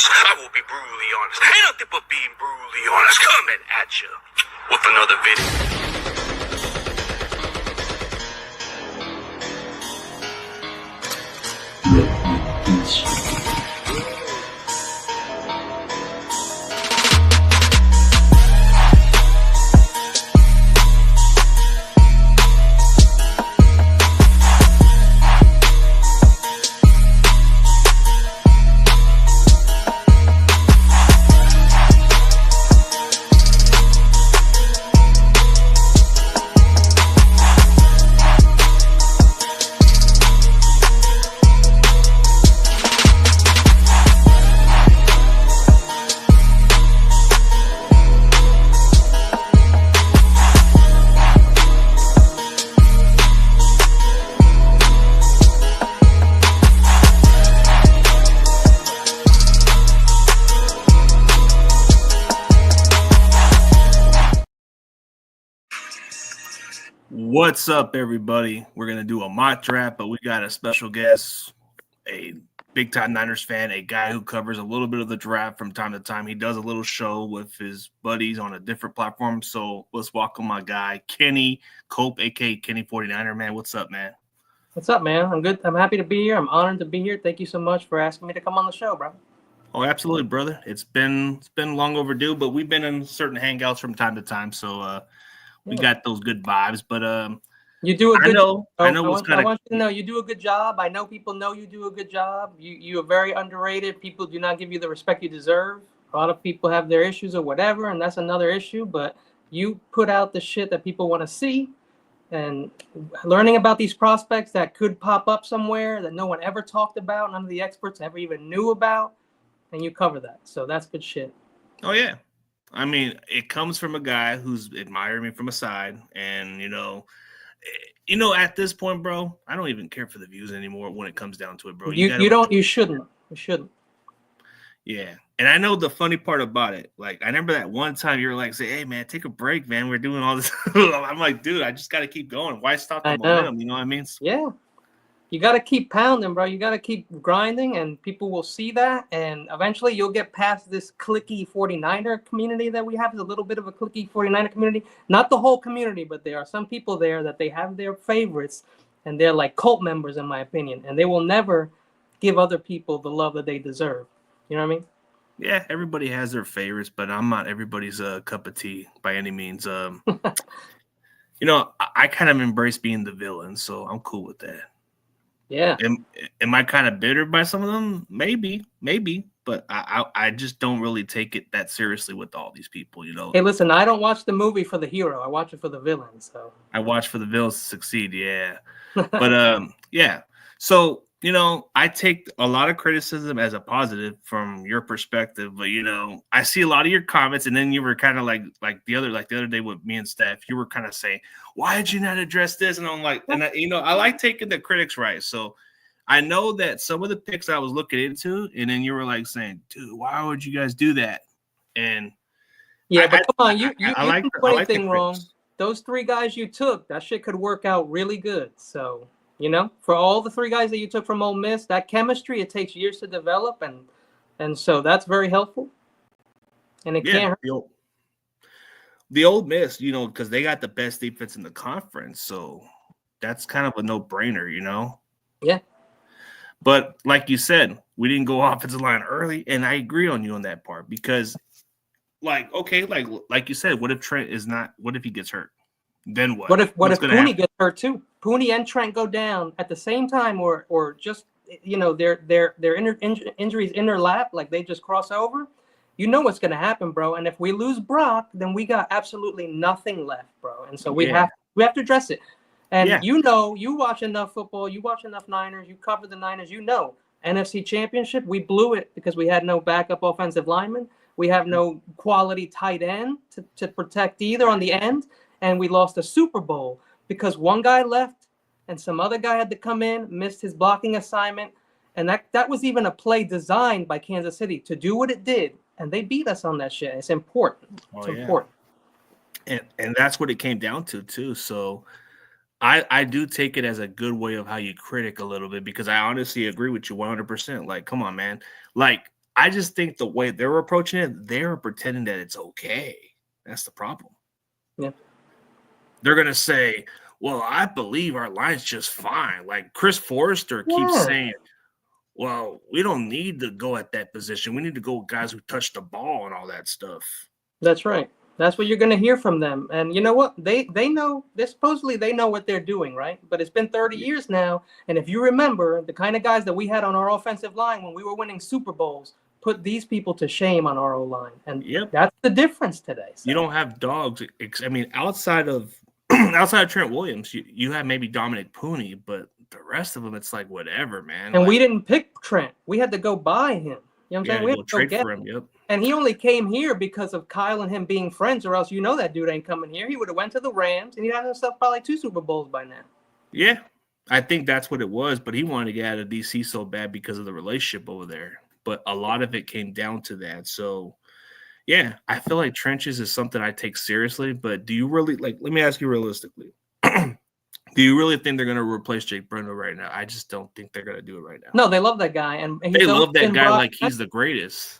I will be brutally honest. Ain't nothing but being brutally honest. Coming at you with another video. What's up, everybody? We're going to do a mock draft, but we got a special guest, a big-time Niners fan, a guy who covers a little bit of the draft from time to time. He does a little show with his buddies on a different platform. So let's welcome my guy, Kenny Culp, a.k.a. Kenny 49er. Man, what's up, man? What's up, man? I'm good. I'm happy to be here. I'm honored to be here. Thank you so much for asking me to come on the show, bro. Oh, absolutely, brother. It's been long overdue, but we've been in certain hangouts from time to time. So we got those good vibes, but you do a good job. I know. I want you to know you do a good job. I know people know you do a good job. You are very underrated. People do not give you the respect you deserve. A lot of people have their issues or whatever, and that's another issue. But you put out the shit that people want to see, and learning about these prospects that could pop up somewhere that no one ever talked about, none of the experts ever even knew about, and you cover that. So that's good shit. Oh yeah. I mean, it comes from a guy who's admired me from a side, and you know, at this point, bro, I don't even care for the views anymore when it comes down to it, bro. You shouldn't. Yeah, and I know the funny part about it. Like, I remember that one time you were like, "Say, hey, man, take a break, man. We're doing all this." I'm like, dude, I just got to keep going. Why stop the momentum? You know what I mean? Yeah. You got to keep pounding, bro. You got to keep grinding, and people will see that. And eventually you'll get past this cliquey 49er community that we have. Is a little bit of a cliquey 49er community. Not the whole community, but there are some people there that they have their favorites, and they're like cult members, in my opinion. And they will never give other people the love that they deserve. You know what I mean? Yeah, everybody has their favorites, but I'm not everybody's cup of tea by any means. I kind of embrace being the villain, so I'm cool with that. Yeah. Am I kind of bitter by some of them? Maybe, but I just don't really take it that seriously with all these people, you know. Hey, listen, I don't watch the movie for the hero. I watch it for the villain. So I watch for the villains to succeed, yeah. But yeah. So, I take a lot of criticism as a positive from your perspective, but I see a lot of your comments, and then you were kind of like the other day with me and Steph, you were kind of saying, why did you not address this? And I'm like, I like taking the critics right. So I know that some of the picks I was looking into, and then you were like saying, dude, why would you guys do that? And yeah, but come on, you like didn't do anything wrong. Those three guys you took, that shit could work out really good. So for all the three guys that you took from Ole Miss, that chemistry, it takes years to develop, and so that's very helpful. And it can't hurt. The Ole Miss, because they got the best defense in the conference, so that's kind of a no-brainer, Yeah. But like you said, we didn't go offensive line early, and I agree on you on that part because, like you said, what if he gets hurt? Then what? What if Pooney gets hurt too? Pooney and Trent go down at the same time, or just their injuries interlap, like they just cross over. You know what's going to happen, bro. And if we lose Brock, then we got absolutely nothing left, bro. And so we have to address it. And you watch enough football, you watch enough Niners, you cover the Niners. NFC Championship, we blew it because we had no backup offensive lineman. We have no quality tight end to protect either on the end. And we lost a Super Bowl because one guy left and some other guy had to come in, missed his blocking assignment. And that was even a play designed by Kansas City to do what it did. And they beat us on that shit. It's important. It's important. And that's what it came down to, too. So I do take it as a good way of how you critic a little bit because I honestly agree with you 100%. Like, come on, man. Like, I just think the way they're approaching it, they're pretending that it's okay. That's the problem. Yeah. They're going to say, well, I believe our line's just fine. Like Chris Forrester keeps saying, well, we don't need to go at that position. We need to go with guys who touch the ball and all that stuff. That's right. That's what you're going to hear from them. And you know what? They know, supposedly they know what they're doing, right? But it's been 30 years now. And if you remember, the kind of guys that we had on our offensive line when we were winning Super Bowls put these people to shame on our O-line. And that's the difference today. So. You don't have dogs. I mean, outside of Trent Williams, you have maybe Dominic Pooney, but the rest of them, it's like whatever, man. And we didn't pick Trent. We had to go buy him. You know what I'm saying? We had to trade for him. Yep. And he only came here because of Kyle and him being friends, or else that dude ain't coming here. He would have went to the Rams, and he'd have himself probably 2 Super Bowls by now. Yeah, I think that's what it was. But he wanted to get out of DC so bad because of the relationship over there. But a lot of it came down to that. So, yeah, I feel like trenches is something I take seriously. But do you really let me ask you realistically? Do you really think they're going to replace Jake Brendel right now? I just don't think they're going to do it right now. No, they love that guy, and they love that guy like he's the greatest.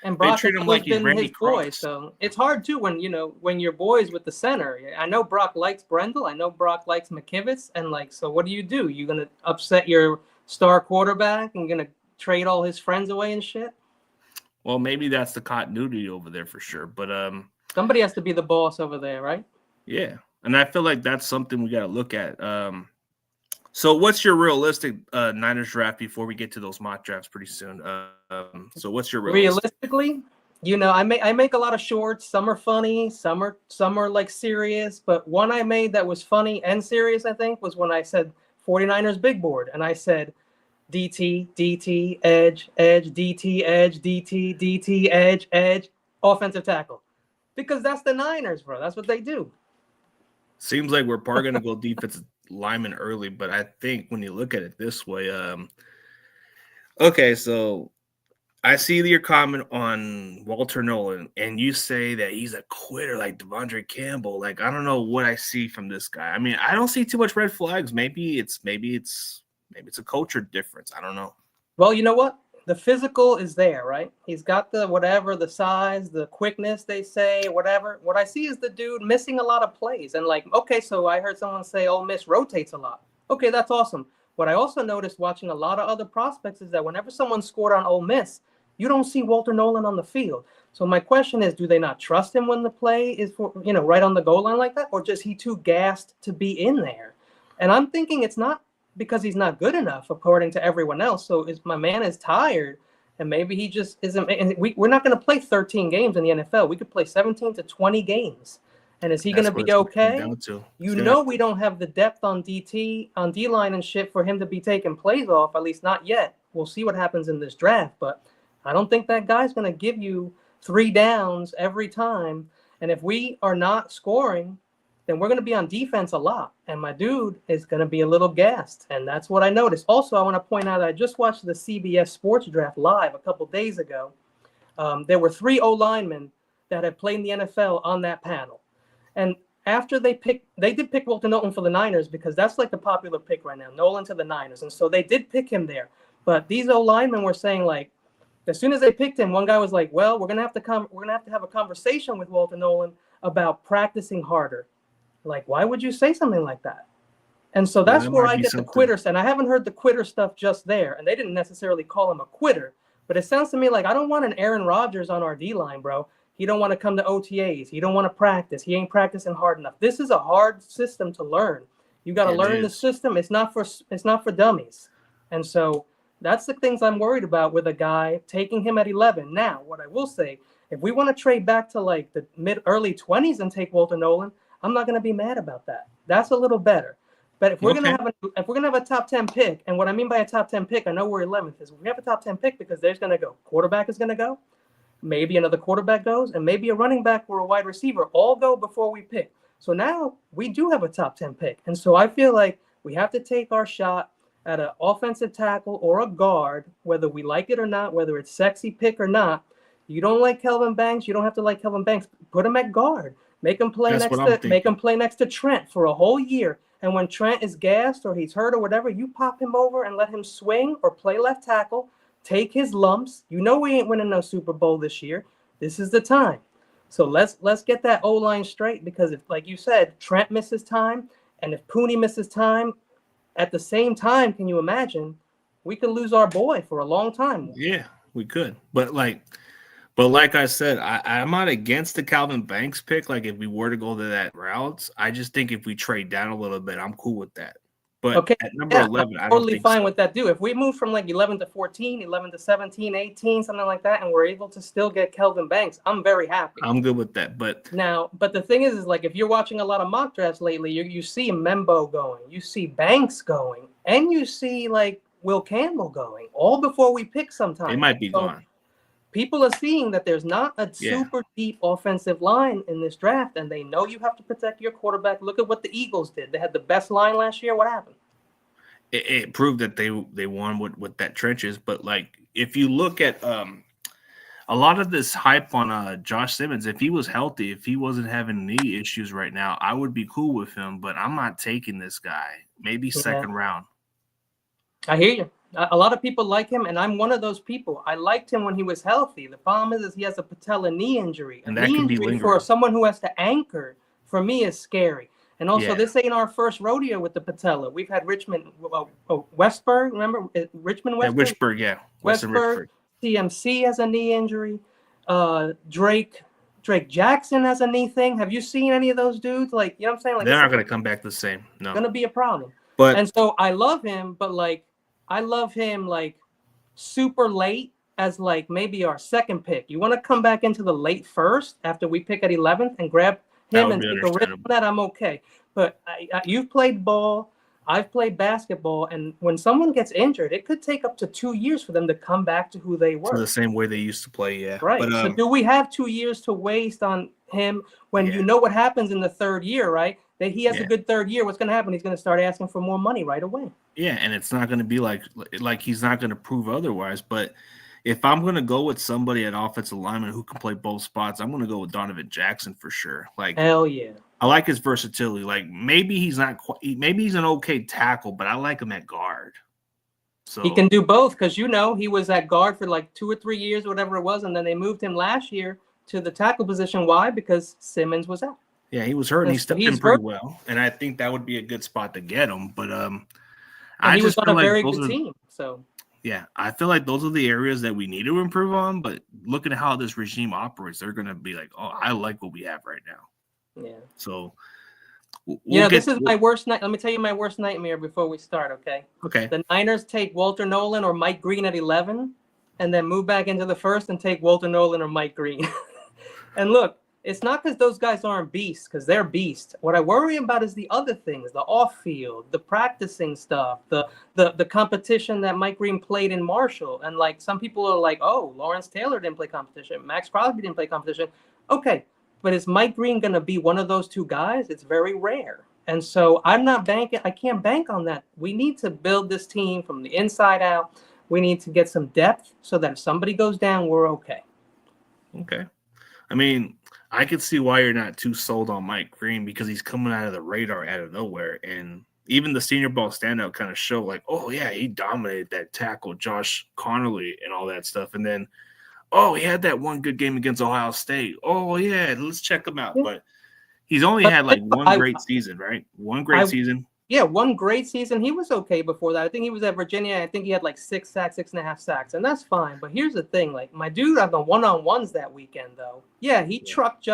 And Brock treat him like he's Randy boy, so it's hard too when you're boys with the center. I know Brock likes Brendel. I know Brock likes McKivitz, and so what do? You're gonna upset your star quarterback and gonna trade all his friends away and shit. Well, maybe that's the continuity over there for sure, but somebody has to be the boss over there, right? Yeah, and I feel like that's something we got to look at. So what's your realistic Niners draft before we get to those mock drafts pretty soon? So what's your realistically? I make a lot of shorts. Some are funny, some are like serious. But one I made that was funny and serious, I think, was when I said 49ers big board. And I said DT, DT, edge, DT, edge, DT, DT, edge, offensive tackle. Because that's the Niners, bro. That's what they do. Seems like we're probably going to go defensive lineman early, but I think when you look at it this way, okay, so I see your comment on Walter Nolan, and you say that he's a quitter like Devondre Campbell. Like, I don't know what I see from this guy. I mean, I don't see too much red flags. Maybe it's a culture difference. I don't know. Well, you know what? The physical is there, right? He's got the size, the quickness, they say, whatever. What I see is the dude missing a lot of plays. And okay, so I heard someone say Ole Miss rotates a lot. Okay, that's awesome. What I also noticed watching a lot of other prospects is that whenever someone scored on Ole Miss, you don't see Walter Nolan on the field. So my question is, do they not trust him when the play is right on the goal line like that? Or just he too gassed to be in there? And I'm thinking it's not because he's not good enough, according to everyone else. So my man is tired, and maybe he just isn't. And we're not going to play 13 games in the NFL. We could play 17 to 20 games. And is he going to be okay? We don't have the depth on DT, on D-line and shit for him to be taking plays off, at least not yet. We'll see what happens in this draft. But I don't think that guy's going to give you 3 downs every time. And if we are not scoring, then we're going to be on defense a lot. And my dude is going to be a little gassed. And that's what I noticed. Also, I want to point out that I just watched the CBS Sports Draft live a couple days ago. There were 3 O-linemen that had played in the NFL on that panel. And after they did pick Walter Nolan for the Niners because that's like the popular pick right now, Nolan to the Niners. And so they did pick him there. But these O-linemen were saying, as soon as they picked him, one guy was like, well, we're going to have to have a conversation with Walter Nolan about practicing harder. Why would you say something like that? And so that's where I get the quitters. And I haven't heard the quitter stuff just there. And they didn't necessarily call him a quitter. But it sounds to me like I don't want an Aaron Rodgers on our D-line, bro. He don't want to come to OTAs. He don't want to practice. He ain't practicing hard enough. This is a hard system to learn. You got to learn the system. It's not for dummies. And so that's the things I'm worried about with a guy taking him at 11. Now, what I will say, if we want to trade back to the early 20s and take Walter Nolan, I'm not going to be mad about that. That's a little better. But if we're going to have a top 10 pick, and what I mean by a top 10 pick, I know we're 11th, is we have a top 10 pick because there's going to go. Quarterback is going to go. Maybe another quarterback goes, and maybe a running back or a wide receiver all go before we pick. So now we do have a top 10 pick. And so I feel like we have to take our shot at an offensive tackle or a guard, whether we like it or not, whether it's sexy pick or not. You don't like Kelvin Banks, you don't have to like Kelvin Banks. Put him at guard. Make him play next to Trent for a whole year. And when Trent is gassed or he's hurt or whatever, you pop him over and let him swing or play left tackle. take his lumps. You know we ain't winning no Super Bowl this year. This is the time. So let's get that O-line straight, because if, like you said, Trent misses time, and if Pooney misses time at the same time, can you imagine? We could lose our boy for a long time. Yeah, we could. But like I said, I'm not against the Calvin Banks pick. Like if we were to go to that route, I just think if we trade down a little bit, I'm cool with that. But Okay, at number 11, I don't totally think fine so. with that. Do if we move from like 11 to 14, 11 to 17, 18, something like that, and we're able to still get Kelvin Banks, I'm very happy. I'm good with that. But the thing is like if you're watching a lot of mock drafts lately, you see Membo going, you see Banks going, and you see like Will Campbell going, all before we pick sometimes. they might be gone. People are seeing that there's not a super deep offensive line in this draft, and they know you have to protect your quarterback. Look at what the Eagles did. They had the best line last year. What happened? It proved that they won with that trenches. But like if you look at a lot of this hype on Josh Simmons, if he was healthy, if he wasn't having knee issues right now, I would be cool with him. But I'm not taking this guy. Maybe second round. I hear you. A lot of people like him, and I'm one of those people. I liked him when he was healthy. The problem is he has a patella knee injury. And that can be lingering. For someone who has to anchor, for me, is scary. And also, this ain't our first rodeo with the patella. We've had Richmond Westberg, remember? Richmond Westberg? Yeah, Westberg. CMC has a knee injury. Drake Jackson has a knee thing. Have you seen any of those dudes? Like, you know what I'm saying? Like, they're not going to come back the same. No. It's going to be a problem. And so I love him, but like, I love him like super late as like maybe our second pick. You want to come back into the late first after we pick at 11th and grab him and take a risk on that, I'm okay. But you've played ball, I've played basketball, and when someone gets injured, it could take up to 2 years for them to come back to who they were. To the same way they used to play, yeah. Right. But, so do we have 2 years to waste on him when you know what happens in the third year, right? That he has a good third year. What's going to happen? He's going to start asking for more money right away. Yeah, and it's not going to be like he's not going to prove otherwise. But if I'm going to go with somebody at offensive lineman who can play both spots, I'm going to go with Donovan Jackson for sure. Like, hell yeah. I like his versatility. Like maybe he's not maybe he's an okay tackle, but I like him at guard. So he can do both because he was at guard for like 2 or 3 years, whatever it was, and then they moved him last year to the tackle position. Why? Because Simmons was out. Yeah, he was hurt and he stepped in pretty well. And I think that would be a good spot to get him. But he was on a very good team. So yeah, I feel like those are the areas that we need to improve on. But looking at how this regime operates, they're gonna be like, oh, I like what we have right now. Yeah. So this is my worst night. Let me tell you my worst nightmare before we start, okay? Okay. The Niners take Walter Nolan or Mike Green at 11 and then move back into the first and take Walter Nolan or Mike Green. And look, it's not because those guys aren't beasts, because they're beasts. What I worry about is the other things, the off-field, the practicing stuff, the competition that Mike Green played in Marshall. And like some people are like, oh, Lawrence Taylor didn't play competition. Max Crosby didn't play competition. Okay, but is Mike Green going to be one of those two guys? It's very rare. And so I'm not banking. I can't bank on that. We need to build this team from the inside out. We need to get some depth so that if somebody goes down, we're okay. Okay. I mean, I could see why you're not too sold on Mike Green because he's coming out of the radar out of nowhere. And even the Senior Bowl standout kind of show like, oh, yeah, he dominated that tackle, Josh Connerly and all that stuff. And then, oh, he had that one good game against Ohio State. Oh, yeah, let's check him out. But he's only had like one great season, right? One great season. Yeah, one great season. He was okay before that. I think he was at Virginia. I think he had like 6 sacks, 6.5 sacks, and that's fine. But here's the thing: like my dude on the one-on-ones that weekend, though. Yeah, he trucked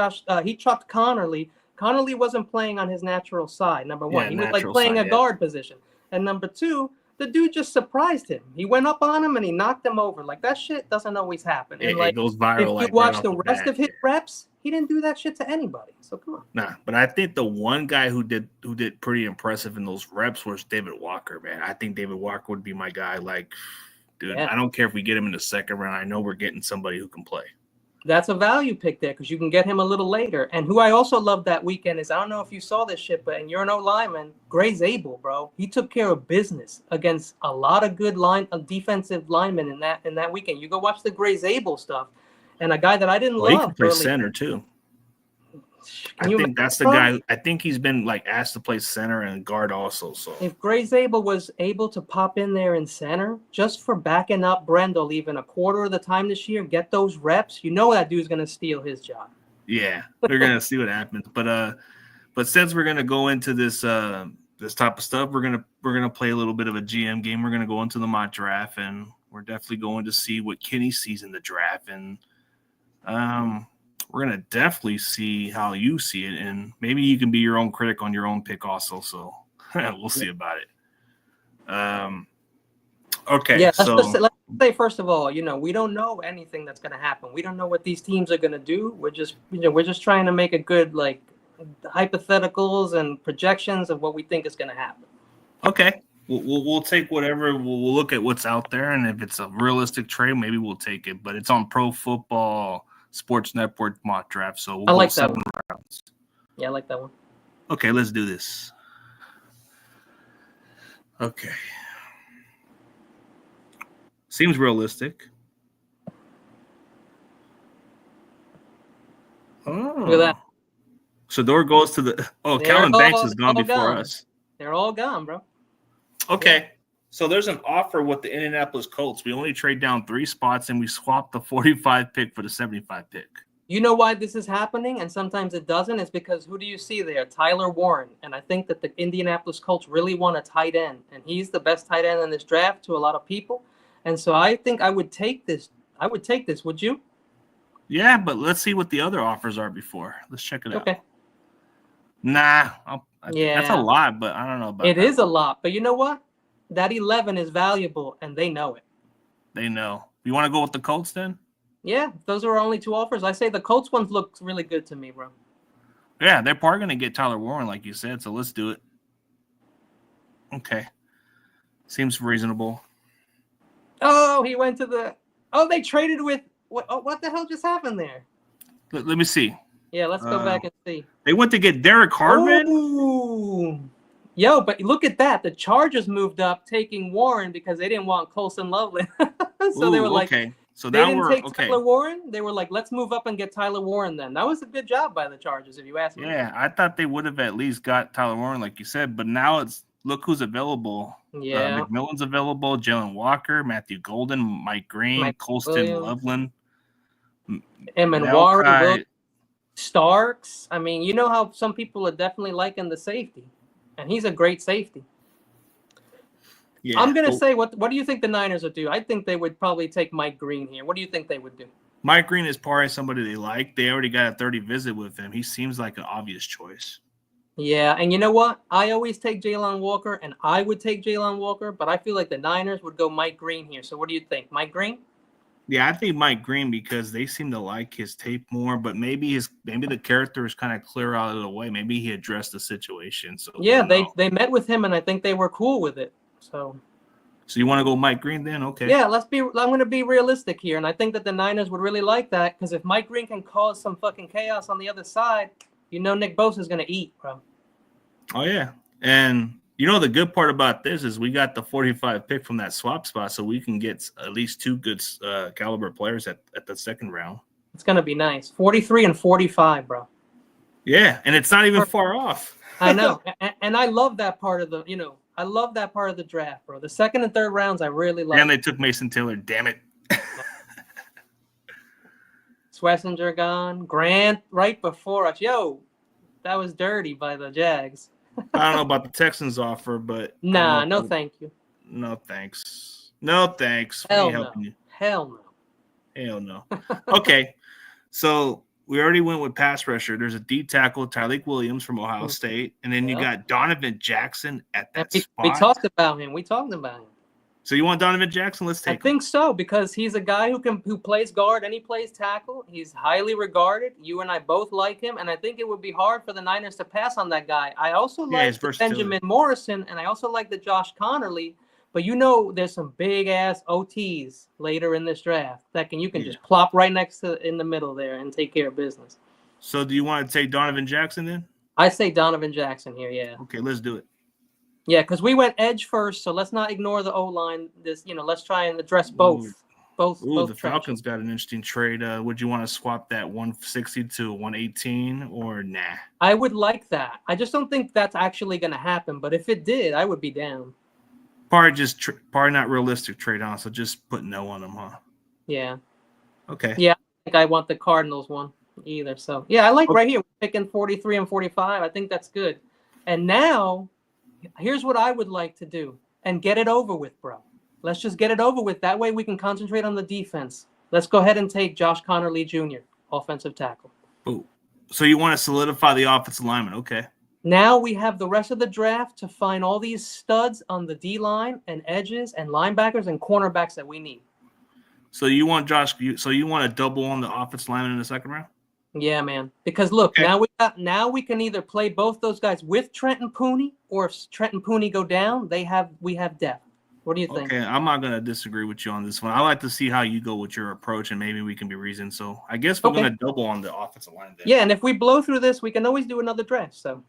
he trucked Connerly. Connerly wasn't playing on his natural side. Number one, he was like playing a guard position, and number two, the dude just surprised him. He went up on him and he knocked him over. Like that shit doesn't always happen. And like, it goes viral. If you watch the rest of his reps, he didn't do that shit to anybody. So come on. Nah, but I think the one guy who did pretty impressive in those reps was David Walker, man. I think David Walker would be my guy. Like, dude, I don't care if we get him in the second round. I know we're getting somebody who can play. That's a value pick there because you can get him a little later. And who I also loved that weekend is, I don't know if you saw this shit, but and you're an O-lineman, Gray Zabel, bro. He took care of business against a lot of good defensive linemen in that weekend. You go watch the Gray Zabel stuff. And a guy that I didn't love. He can play center too. I think that's the guy. I think he's been like asked to play center and guard also. So if Gray Zabel was able to pop in there in center just for backing up Brendel even a quarter of the time this year, get those reps, you know that dude's gonna steal his job. yeah, we're gonna see what happens. But since we're gonna go into this this type of stuff, we're gonna play a little bit of a GM game. We're gonna go into the mock draft, and we're definitely going to see what Kenny sees in the draft, and we're gonna definitely see how you see it, and maybe you can be your own critic on your own pick also. So we'll see about it. Okay. Yeah, so let's say first of all, we don't know anything that's gonna happen. We don't know what these teams are gonna do. We're just trying to make a good like hypotheticals and projections of what we think is gonna happen. okay. We'll take whatever. We'll look at what's out there, and if it's a realistic trade, maybe we'll take it. But it's on Pro Football Sports Network mock draft, so we'll I like go that 7 one. rounds. Yeah, I like that one. Okay, let's do this. Okay. Seems realistic. Oh. Look at that. Shador goes to the. Oh, They're Calvin Banks all- has gone all before gone. us. They're all gone, bro. Okay. So there's an offer with the Indianapolis Colts. We only trade down 3 spots, and we swap the 45 pick for the 75 pick. You know why this is happening, and sometimes it doesn't, is because who do you see there? Tyler Warren. And I think that the Indianapolis Colts really want a tight end, and he's the best tight end in this draft to a lot of people. And so I think I would take this. Would you? Yeah, but let's see what the other offers are before. Let's check it out. Okay. Nah, Yeah. that's a lot, but I don't know about It that. is a lot, but you know what? That 11 is valuable, and they know it. They know. You want to go with the Colts then? Yeah, those are our only 2 offers. I say the Colts ones look really good to me, bro. Yeah, they're probably going to get Tyler Warren, like you said, so let's do it. Okay. Seems reasonable. Oh, he went to the. Oh, they traded with. What the hell just happened there? Let me see. Yeah, let's go back and see. They went to get Derek Harvin? Ooh. Yo, but look at that. The Chargers moved up, taking Warren because they didn't want Colson Loveland. So they were like, okay. So they now didn't we're take okay. Tyler Warren. They were like, let's move up and get Tyler Warren then. That was a good job by the Chargers, if you ask me. Yeah, I thought they would have at least got Tyler Warren, like you said, but now it's look who's available. Yeah. McMillan's available, Jalen Walker, Matthew Golden, Mike Green, Mike Colston Williams. Loveland, Emanwari, Malachi. Starks. I mean, you know how some people are definitely liking the safety, and he's a great safety. Yeah, I'm gonna say, what do you think the Niners would do? I think they would probably take Mike Green here. What do you think they would do? Mike Green is probably somebody they like. They already got a 30 visit with him. He seems like an obvious choice. Yeah, and you know what? I always take Jalen Walker, and I would take Jalen Walker, but I feel like the Niners would go Mike Green here. So what do you think? Mike Green? Yeah, I think Mike Green because they seem to like his tape more, but maybe the character is kind of clear out of the way. Maybe he addressed the situation. So Yeah, they met with him, and I think they were cool with it. So you want to go Mike Green then? Okay. yeah, I'm going to be realistic here, and I think that the Niners would really like that because if Mike Green can cause some fucking chaos on the other side, Nick Bosa is going to eat, bro. Oh yeah, and the good part about this is we got the 45 pick from that swap spot, so we can get at least 2 good caliber players at the second round. It's going to be nice. 43 and 45, bro. Yeah, and it's not even far off. I know, and I love that part of I love that part of the draft, bro. The second and third rounds, I really love. And they took Mason Taylor. Damn it. Schlesinger gone. Grant right before us. Yo, that was dirty by the Jags. I don't know about the Texans offer, but Nah, no thank you. No thanks. No thanks. Hell We ain't no. helping you. Hell no. Hell no. Okay, so we already went with pass rusher. There's a D tackle, Tyreek Williams from Ohio State, and then you got Donovan Jackson at that spot. We talked about him. So you want Donovan Jackson? Let's take I think so because he's a guy who plays guard and he plays tackle. He's highly regarded. You and I both like him, and I think it would be hard for the Niners to pass on that guy. I also like the Benjamin Morrison, and I also like the Josh Connerly. But there's some big ass OTs later in this draft that you can just plop right next to in the middle there and take care of business. So do you want to take Donovan Jackson then? I say Donovan Jackson here, yeah. Okay, let's do it. Yeah, because we went edge first, so let's not ignore the O-line. Let's try and address both. Both Ooh, the trash. Falcons got an interesting trade. Would you want to swap that 160 to 118 or nah? I would like that. I just don't think that's actually going to happen. But if it did, I would be down. Probably not realistic trade on. So just put no on them, huh? Yeah. Okay. Yeah, I think I want the Cardinals one either. So yeah, I like right here picking 43 and 45. I think that's good. And now, here's what I would like to do and get it over with, bro. Let's just get it over with. That way we can concentrate on the defense. Let's go ahead and take Josh Connerly Jr., offensive tackle. Ooh. So you want to solidify the offensive lineman? Okay. Now we have the rest of the draft to find all these studs on the D line and edges and linebackers and cornerbacks that we need. So you want So you want to double on the offensive lineman in the second round? Yeah, man. Because look, Okay. now we can either play both those guys with Trent and Pooney, or if Trent and Pooney go down, we have depth. What do you think? Okay, I'm not gonna disagree with you on this one. I like to see how you go with your approach, and maybe we can be reasoned. So I guess we're gonna double on the offensive line then. Yeah, and if we blow through this, we can always do another draft. So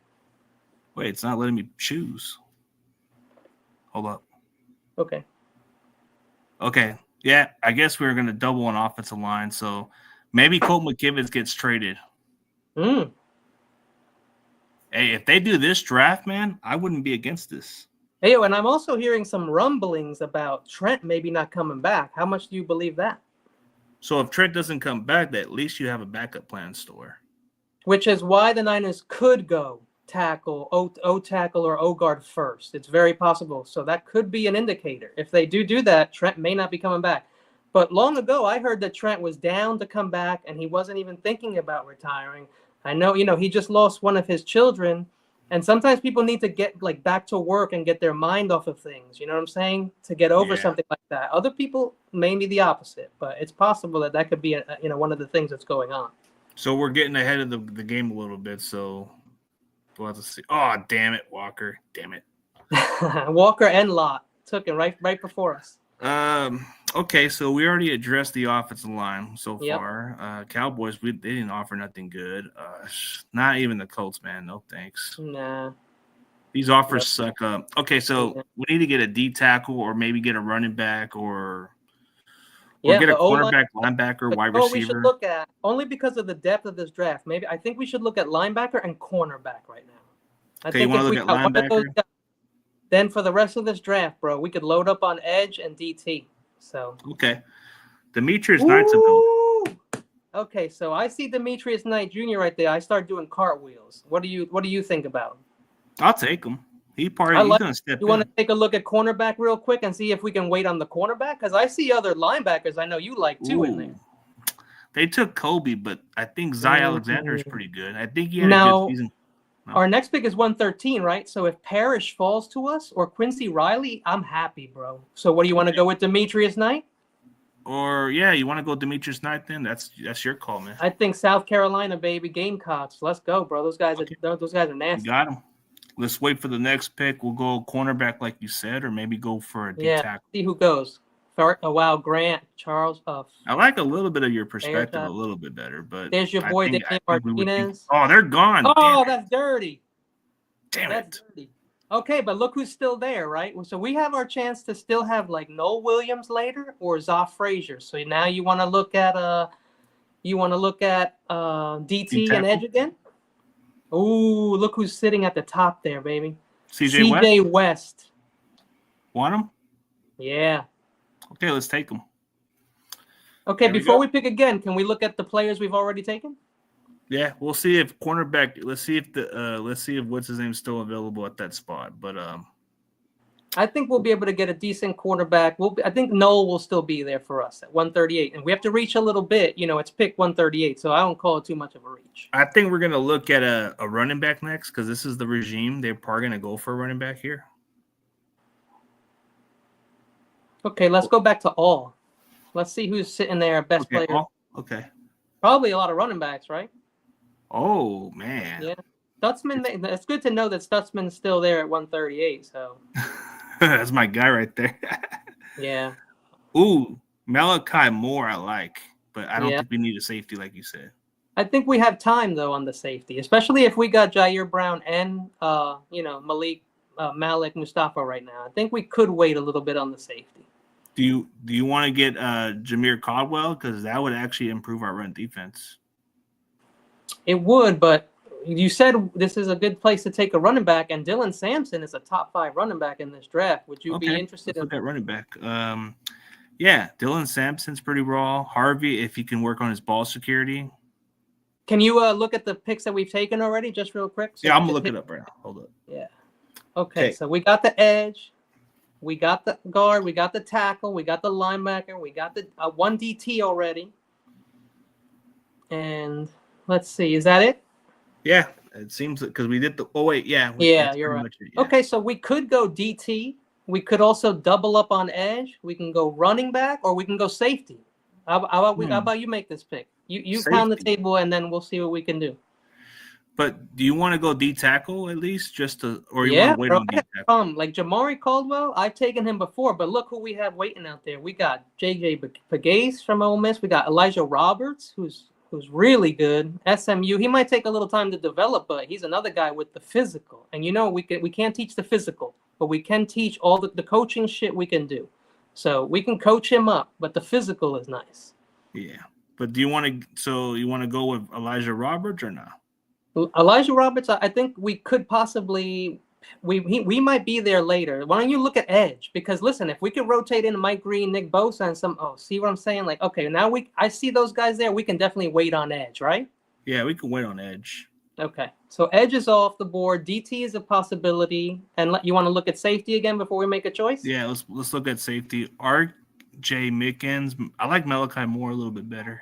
wait, it's not letting me choose. Hold up. Okay. Yeah, I guess we're gonna double on offensive line. So maybe Colt McKivitz gets traded. Hey, if they do this draft, man, I wouldn't be against this. Hey, and I'm also hearing some rumblings about Trent maybe not coming back. How much do you believe that? So if Trent doesn't come back, at least you have a backup plan in store. Which is why the Niners could go tackle, O tackle or O guard first. It's very possible. So that could be an indicator. If they do that, Trent may not be coming back. But long ago, I heard that Trent was down to come back and he wasn't even thinking about retiring. I know, he just lost one of his children. And sometimes people need to get back to work and get their mind off of things. You know what I'm saying? To get over something like that. Other people may be the opposite, but it's possible that could be one of the things that's going on. So we're getting ahead of the game a little bit. So we'll have to see. Oh, damn it, Walker! Damn it, Walker and Lott took it right before us. Okay, so we already addressed the offensive line so far. Cowboys, they didn't offer nothing good. Not even the Colts, man. No thanks. Nah. These offers suck up. Okay, so we need to get a D tackle or maybe get a running back or get a cornerback, linebacker, wide receiver. We should look at, only because of the depth of this draft, I think we should look at linebacker and cornerback right now. You want to look at linebacker? Then for the rest of this draft, bro, we could load up on edge and DT. So Demetrius Knight's available. Okay, so I see Demetrius Knight Jr. right there. I start doing cartwheels. What do you think about him? I'll take him. He's gonna step in. You want to take a look at cornerback real quick and see if we can wait on the cornerback? Because I see other linebackers I know you like too in there. They took Kobe, but I think Zy Alexander is pretty good. I think he had a good season. No. Our next pick is 113, right? So if Parrish falls to us or Quincy Riley, I'm happy, bro. So what do you want to go with, Demetrius Knight? Or you want to go Demetrius Knight then? That's your call, man. I think South Carolina, baby, Gamecocks. Let's go, bro. Those guys are nasty. You got him. Let's wait for the next pick. We'll go cornerback, like you said, or maybe go for a D tackle. See who goes. Wow, Grant, Charles. I like a little bit of your perspective, a little bit better, but there's your boy Daniel Martinez. Oh, they're gone. Oh, that's dirty. Damn it. Dirty. Okay, but look who's still there, right? So we have our chance to still have Noel Williams later or Zoff Frazier. So now you want to look at DT and edge again. Ooh, look who's sitting at the top there, baby. CJ West. Want him? Yeah. Okay, let's take him. Okay, before we pick again, can we look at the players we've already taken? Yeah, we'll see if cornerback. Let's see if what's his name is still available at that spot. But I think we'll be able to get a decent cornerback. I think Noel will still be there for us at 138, and we have to reach a little bit. It's pick 138, so I don't call it too much of a reach. I think we're gonna look at a running back next because this is the regime. They're probably gonna go for a running back here. Okay, let's go back to all. Let's see who's sitting there, best player. Okay. Probably a lot of running backs, right? Oh, man. Yeah. Stutzman, it's good to know that Stutzman's still there at 138. So that's my guy right there. Yeah. Ooh, Malachi Moore I like, but I don't think we need a safety like you said. I think we have time, though, on the safety, especially if we got Jair Brown and, Malik Mustafa right now. I think we could wait a little bit on the safety. Do you want to get Jameer Caldwell? Because that would actually improve our run defense. It would, but you said this is a good place to take a running back, and Dylan Sampson is a top 5 running back in this draft. Would you be interested Let's look at running back. Yeah, Dylan Sampson's pretty raw. Harvey, if he can work on his ball security. Can you look at the picks that we've taken already, just real quick? So yeah, I'm gonna look it up right now. Hold up. Yeah. Okay, so we got the edge, we got the guard, we got the tackle, we got the linebacker, we got the 1 DT already. And let's see, is that it? Yeah, it seems because we did the. Oh wait, yeah. You're right. Okay, so we could go DT. We could also double up on edge. We can go running back, or we can go safety. How about you make this pick? You pound the table, and then we'll see what we can do. But do you want to go D tackle at least, just to, or you want to wait on D tackle? Like Jamari Caldwell, I've taken him before, but look who we have waiting out there. We got JJ Pegues from Ole Miss. We got Elijah Roberts, who's really good. SMU. He might take a little time to develop, but he's another guy with the physical. And we can't teach the physical, but we can teach all the coaching shit we can do. So we can coach him up, but the physical is nice. Yeah. But do you want to? So you want to go with Elijah Roberts or not? Elijah Roberts, I think we could possibly. We might be there later. Why don't you look at edge? Because listen, if we could rotate in Mike Green, Nick Bosa, and see what I'm saying? Like, okay, now I see those guys there. We can definitely wait on edge, right? Yeah, we can wait on edge. Okay, so edge is off the board. DT is a possibility, and you want to look at safety again before we make a choice? Yeah, let's look at safety. R.J. Mickens. I like Malachi Moore a little bit better.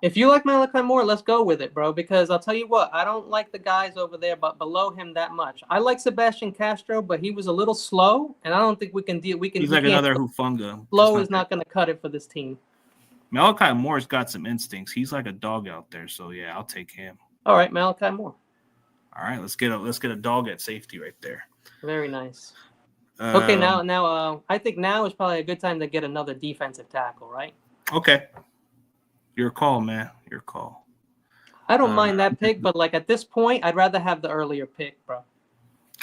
If you like Malachi Moore, let's go with it, bro. Because I'll tell you what, I don't like the guys over there, but below him that much. I like Sebastian Castro, but he was a little slow, and I don't think we can deal. He's like another Hufunga. Slow is not going to cut it for this team. Malachi Moore's got some instincts. He's like a dog out there, so yeah, I'll take him. All right, Malachi Moore. All right, let's get a dog at safety right there. Very nice. Okay, now I think now is probably a good time to get another defensive tackle, right? Okay. Your call, man. Your call. I don't mind that pick, but like at this point, I'd rather have the earlier pick, bro.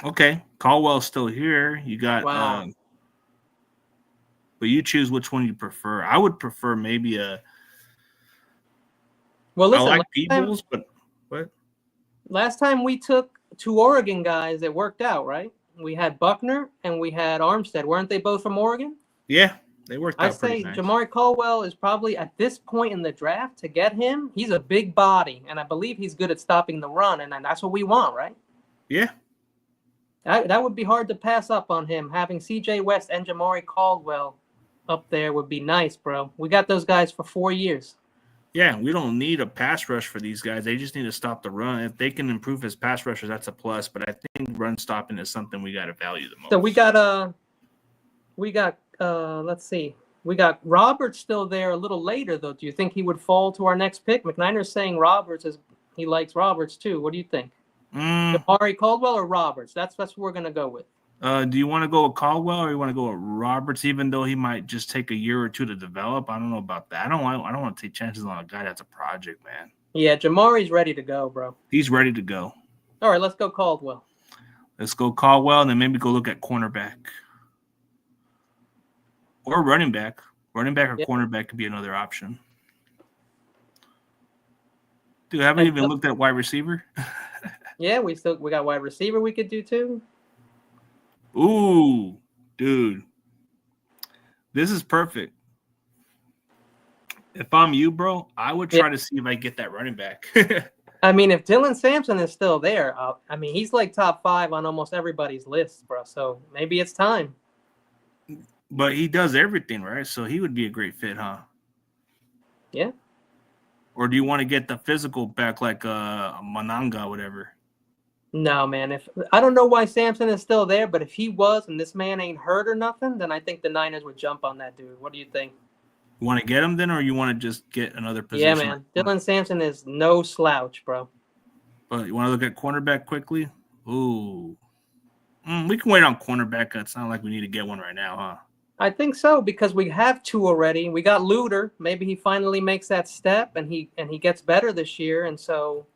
Okay. Caldwell's still here. You got but you choose which one you prefer. I would prefer maybe a Well, listen, I like Peebles, but what? Last time we took 2 Oregon guys, it worked out, right? We had Buckner and we had Armstead. Weren't they both from Oregon? Yeah. They worked out pretty nice. Jamari Caldwell is probably at this point in the draft to get him. He's a big body, and I believe he's good at stopping the run, and that's what we want, right? Yeah. That would be hard to pass up on him. Having C.J. West and Jamari Caldwell up there would be nice, bro. We got those guys for 4 years. Yeah, we don't need a pass rush for these guys. They just need to stop the run. If they can improve his pass rushers, that's a plus. But I think run stopping is something we got to value the most. So we got let's see. We got Roberts still there a little later, though. Do you think he would fall to our next pick? McNiner's saying he likes Roberts too. What do you think? Jamari Caldwell or Roberts? That's what we're gonna go with. Do you want to go with Caldwell or you want to go with Roberts, even though he might just take a year or two to develop? I don't know about that. I don't want to take chances on a guy that's a project, man. Yeah, Jamari's ready to go, bro. He's ready to go. All right, let's go Caldwell. Let's go Caldwell, and then maybe go look at cornerback. Or running back. Running back or cornerback could be another option. Dude, I haven't even looked at wide receiver. Yeah, we got wide receiver we could do too. Ooh, dude. This is perfect. If I'm you, bro, I would try to see if I get that running back. I mean, if Dylan Sampson is still there, I mean, he's like top 5 on almost everybody's list, bro. So maybe it's time. But he does everything, right? So he would be a great fit, huh? Yeah. Or do you want to get the physical back like Mananga, whatever? No, man. I don't know why Sampson is still there, but if he was and this man ain't hurt or nothing, then I think the Niners would jump on that dude. What do you think? You want to get him then, or you want to just get another position? Yeah, man. Dylan Sampson is no slouch, bro. But you want to look at cornerback quickly? Ooh. We can wait on cornerback. It's not like we need to get one right now, huh? I think so, because we have 2 already. We got Luter. Maybe he finally makes that step and he gets better this year. And so,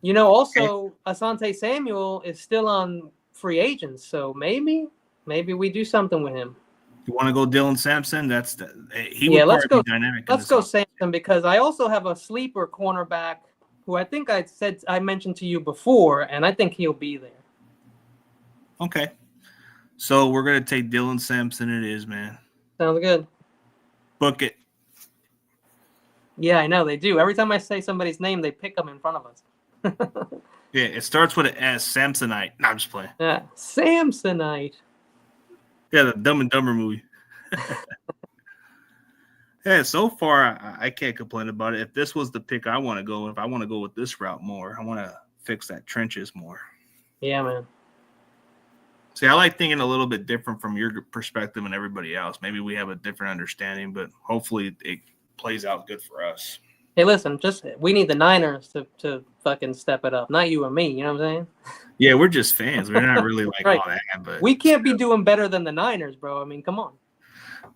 also Asante Samuel is still on free agents. So maybe we do something with him. You want to go Dylan Sampson? He Yeah, would let's probably go. be dynamic in Let's this go offense. Sampson because I also have a sleeper cornerback who I think I mentioned to you before, and I think he'll be there. Okay. So we're gonna take Dylan Sampson. It is, man. Sounds good. Book it. Yeah, I know they do. Every time I say somebody's name, they pick them in front of us. Yeah, it starts with an S. Samsonite. No, I'm just playing. Yeah, Samsonite. Yeah, the Dumb and Dumber movie. Yeah, so far I can't complain about it. If this was the pick I want to go, if I want to go with this route more, I want to fix that trenches more. Yeah, man. See, I like thinking a little bit different from your perspective and everybody else. Maybe we have a different understanding, but hopefully it plays out good for us. Hey, listen, we need the Niners to fucking step it up, not you and me. You know what I'm saying? Yeah, we're just fans. We're not really like Right. all that, but We can't be doing better than the Niners, bro. I mean, come on.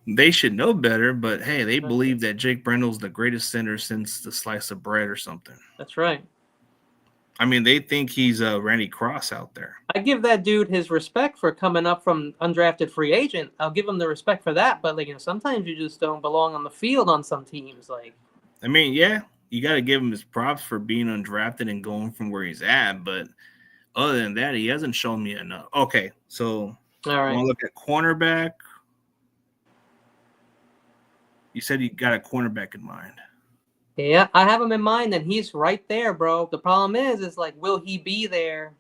they should know better. But hey, they believe that Jake Brendle's the greatest center since the slice of bread or something. That's right. I mean, they think he's Randy Cross out there. I give that dude his respect for coming up from undrafted free agent. I'll give him the respect for that. But like, sometimes you just don't belong on the field on some teams. Like, I mean, yeah, you got to give him his props for being undrafted and going from where he's at. But other than that, he hasn't shown me enough. Okay, so all right. want to look at cornerback. You said you got a cornerback in mind. Yeah, I have him in mind, and he's right there, bro. The problem is like, will he be there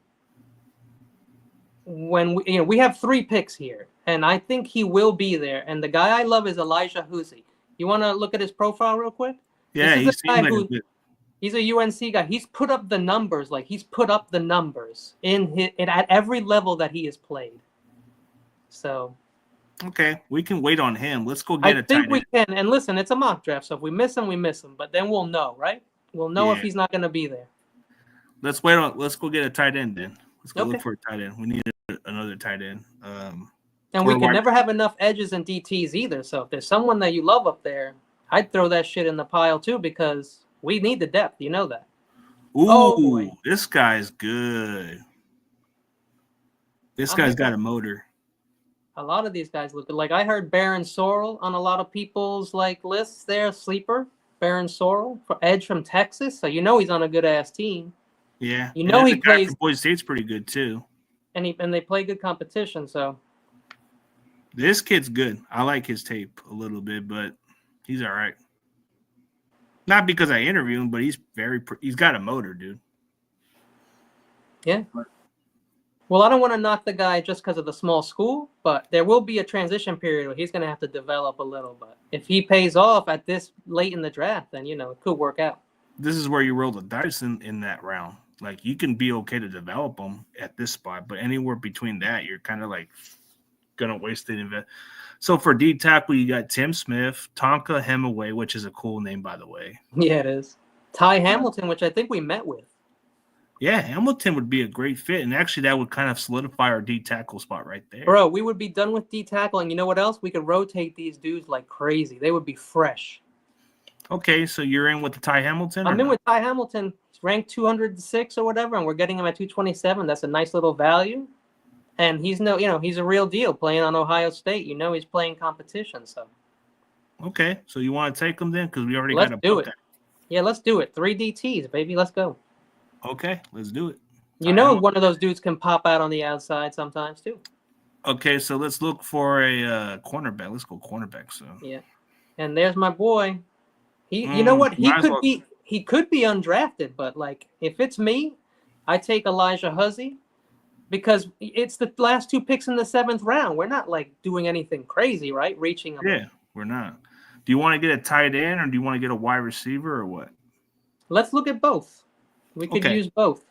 when we have 3 picks here, and I think he will be there. And the guy I love is Elijah Huzzi. You want to look at his profile real quick? Yeah, he's a UNC guy. He's put up the numbers, at every level that he has played. So. Okay, we can wait on him. Let's go get I a tight think end. we can. And listen, it's a mock draft, so if we miss him, we miss him. But then we'll know, right? We'll know if he's not going to be there. Let's wait on. Let's go get a tight end then. Let's go look Okay. for a tight end. We need another tight end. And we can never have enough edges and DTs either. So if there's someone that you love up there, I'd throw that shit in the pile too because we need the depth. You know that. Ooh, this guy's good. This guy's got a motor. A lot of these guys look like I heard Baron Sorrell on a lot of people's like lists there, sleeper. Baron Sorrell for edge from Texas. So he's on a good ass team. Yeah. He plays. Boise State's pretty good too. And they play good competition, so this kid's good. I like his tape a little bit, but he's all right. Not because I interview him, but he's got a motor, dude. Yeah. Well, I don't want to knock the guy just because of the small school, but there will be a transition period where he's going to have to develop a little. But if he pays off at this late in the draft, then it could work out. This is where you roll the dice in that round. Like you can be okay to develop them at this spot, but anywhere between that, you're kind of like gonna waste the invest. So for D tackle, you got Tim Smith, Tonka Hemingway, which is a cool name by the way. Yeah, it is. Ty Hamilton, which I think we met with. Yeah, Hamilton would be a great fit, and actually that would kind of solidify our D tackle spot right there. Bro, we would be done with D tackle, and you know what else? We could rotate these dudes like crazy. They would be fresh. Okay, so you're in with the Ty Hamilton? I'm in with Ty Hamilton. He's ranked 206 or whatever, and we're getting him at 227. That's a nice little value. And he's he's a real deal playing on Ohio State. He's playing competition. So. Okay, so you want to take him then? Because we already Let's got do it. Yeah, let's do it. 3 DTs, baby. Let's go. Okay, let's do it. One of those dudes can pop out on the outside sometimes too. Okay, so let's look for a cornerback. Let's go cornerback soon. Yeah, and there's my boy. You know what? He could be undrafted, but like if it's me, I take Elijah Huzzi because it's the last 2 picks in the 7th round. We're not like doing anything crazy, right? Reaching. Yeah, we're not. Do you want to get a tight end or do you want to get a wide receiver or what? Let's look at both. We could use both.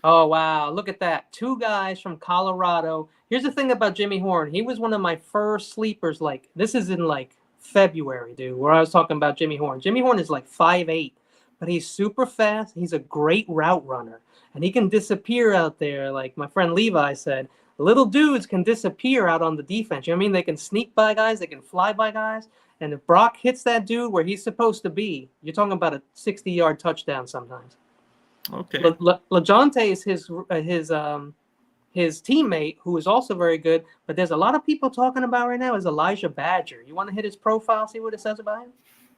Oh, wow. Look at that. 2 guys from Colorado. Here's the thing about Jimmy Horn. He was one of my first sleepers. Like, this is in like February, dude, where I was talking about Jimmy Horn. Jimmy Horn is like 5'8", but he's super fast. He's a great route runner, and he can disappear out there. Like my friend Levi said, little dudes can disappear out on the defense. You know what I mean? They can sneak by guys. They can fly by guys. And if Brock hits that dude where he's supposed to be, you're talking about a 60-yard touchdown sometimes. Okay. LeJohntay is his teammate, who is also very good, but there's a lot of people talking about right now is Elijah Badger. You want to hit his profile, see what it says about him?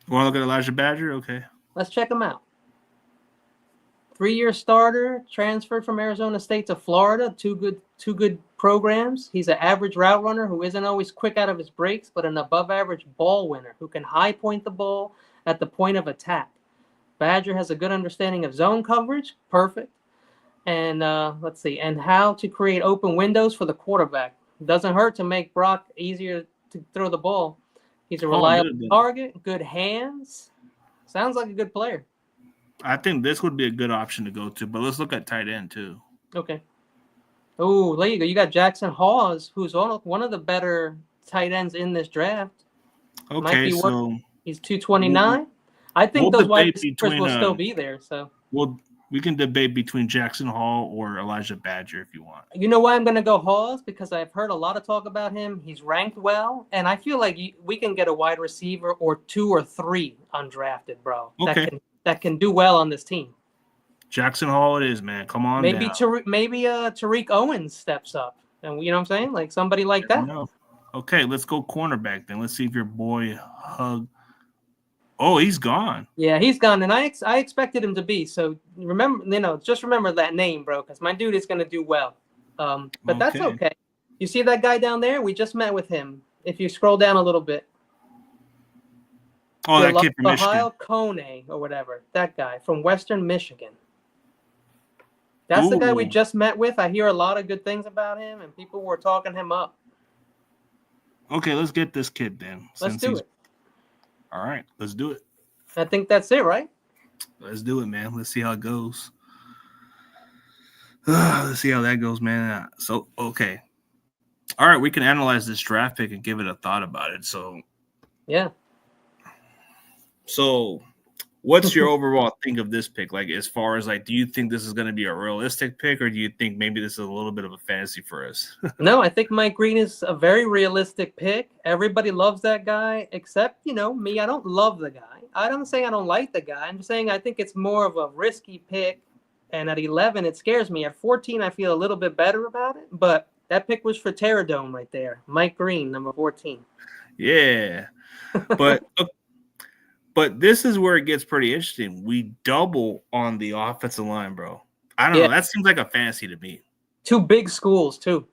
Want to look at Elijah Badger? Okay. Let's check him out. 3-year starter, transferred from Arizona State to Florida. Two good programs. He's an average route runner who isn't always quick out of his breaks, but an above-average ball winner who can high point the ball at the point of attack. Badger has a good understanding of zone coverage. Perfect. And let's see, and how to create open windows for the quarterback. Doesn't hurt to make Brock easier to throw the ball. He's a reliable target, good hands. Sounds like a good player. I think this would be a good option to go to, but let's look at tight end too. Okay. Oh, there you go. You got Jackson Hawes, who's one of the better tight ends in this draft. Okay, so he's 229. I think those wide receivers will still be there. So we can debate between Jackson Hall or Elijah Badger if you want. You know why I'm going to go Hawes? Because I've heard a lot of talk about him. He's ranked well, and I feel like we can get a wide receiver or 2 or 3 undrafted, bro. Okay. That can do well on this team. Jackson Hall it is, man. Come on maybe down. Tariq Owens steps up. And you know what I'm saying? Like somebody like that. No. Okay, let's go cornerback then. Let's see if your boy Hug. Oh, he's gone. Yeah, he's gone, and I expected him to be. So just remember that name, bro, because my dude is going to do well. But that's okay. You see that guy down there? We just met with him. If you scroll down a little bit. Oh, that kid from Michigan. Kone or whatever. That guy from Western Michigan. That's the guy we just met with. I hear a lot of good things about him, and people were talking him up. Okay, let's get this kid then. Let's do it. All right, let's do it. I think that's it, right? Let's do it, man. Let's see how it goes. Let's see how that goes, man. So, okay. All right, we can analyze this draft pick and give it a thought about it. So, yeah. So, what's your overall think of this pick? Like, as far as do you think this is going to be a realistic pick, or do you think maybe this is a little bit of a fantasy for us? No, I think Mike Green is a very realistic pick. Everybody loves that guy, except me. I don't love the guy. I'm not saying I don't like the guy. I'm just saying I think it's more of a risky pick. And at 11, it scares me. At 14, I feel a little bit better about it. But that pick was for Terradome right there. Mike Green, number 14. Yeah, But this is where it gets pretty interesting. We double on the offensive line, bro. I don't know. That seems like a fantasy to me. 2 big schools, too.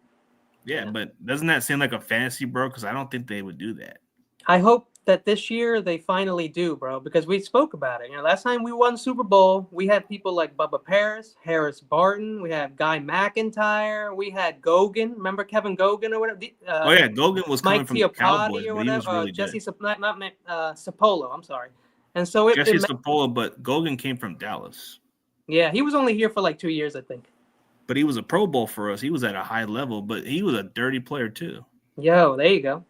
Yeah, but doesn't that seem like a fantasy, bro? Because I don't think they would do that. I hope that this year they finally do, bro, because we spoke about it. Last time we won Super Bowl, we had people like Bubba Paris, Harris Barton. We had Guy McIntyre. We had Gogan. Remember Kevin Gogan or whatever? Gogan was coming from the Cowboys, or but he was really Jesse good. Sapolo, I'm sorry. And so Jesse Sapolo, but Gogan came from Dallas. Yeah, he was only here for like 2 years, I think. But he was a Pro Bowl for us. He was at a high level, but he was a dirty player too. Yo, there you go.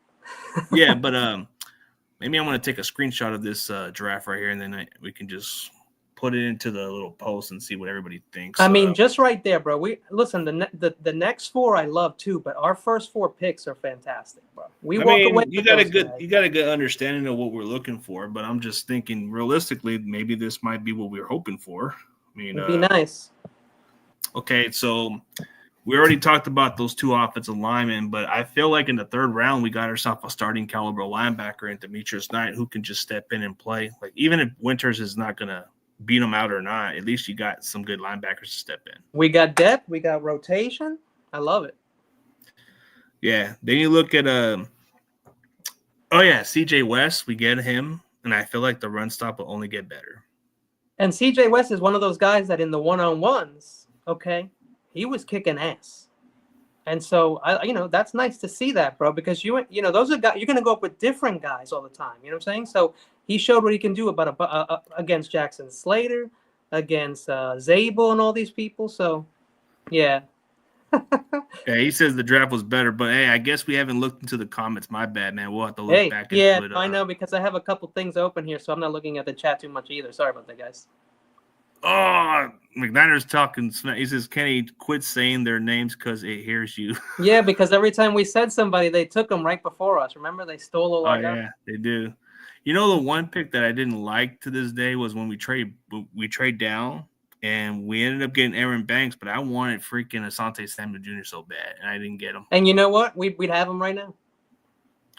Yeah, but maybe I'm going to take a screenshot of this draft right here, and then we can just put it into the little post and see what everybody thinks. I mean, just right there, bro. The next 4 I love too, but our first 4 picks are fantastic, bro. You got a good understanding of what we're looking for, but I'm just thinking realistically, maybe this might be what we're hoping for. I mean, it'd be nice. Okay, so we already talked about those 2 offensive linemen, but I feel like in the 3rd round, we got ourselves a starting caliber linebacker in Demetrius Knight who can just step in and play. Like, even if Winters is not going to beat them out or not, at least you got some good linebackers to step in. We got depth. We got rotation. I love it. Yeah. Then you look at CJ West. We get him, and I feel like the run stop will only get better. And CJ West is one of those guys that in the one-on-ones, okay, he was kicking ass. And so, that's nice to see that, bro, because those are guys, you're going to go up with different guys all the time. You know what I'm saying? So he showed what he can do against Jackson Slater, against Zabel and all these people. So, yeah. Yeah, he says the draft was better, but hey, I guess we haven't looked into the comments. My bad, man. We'll have to look back into it. I know, because I have a couple things open here, so I'm not looking at the chat too much either. Sorry about that, guys. Oh, McNider's talking smack. He says, Kenny, quit saying their names because it hears you. Yeah, because every time we said somebody, they took them right before us. Remember, they stole a lot. Oh, yeah, they do. The one pick that I didn't like to this day was when we trade down. and we ended up getting Aaron Banks, but I wanted freaking Asante Samuel Jr. so bad, and I didn't get him. And you know what? We'd have him right now.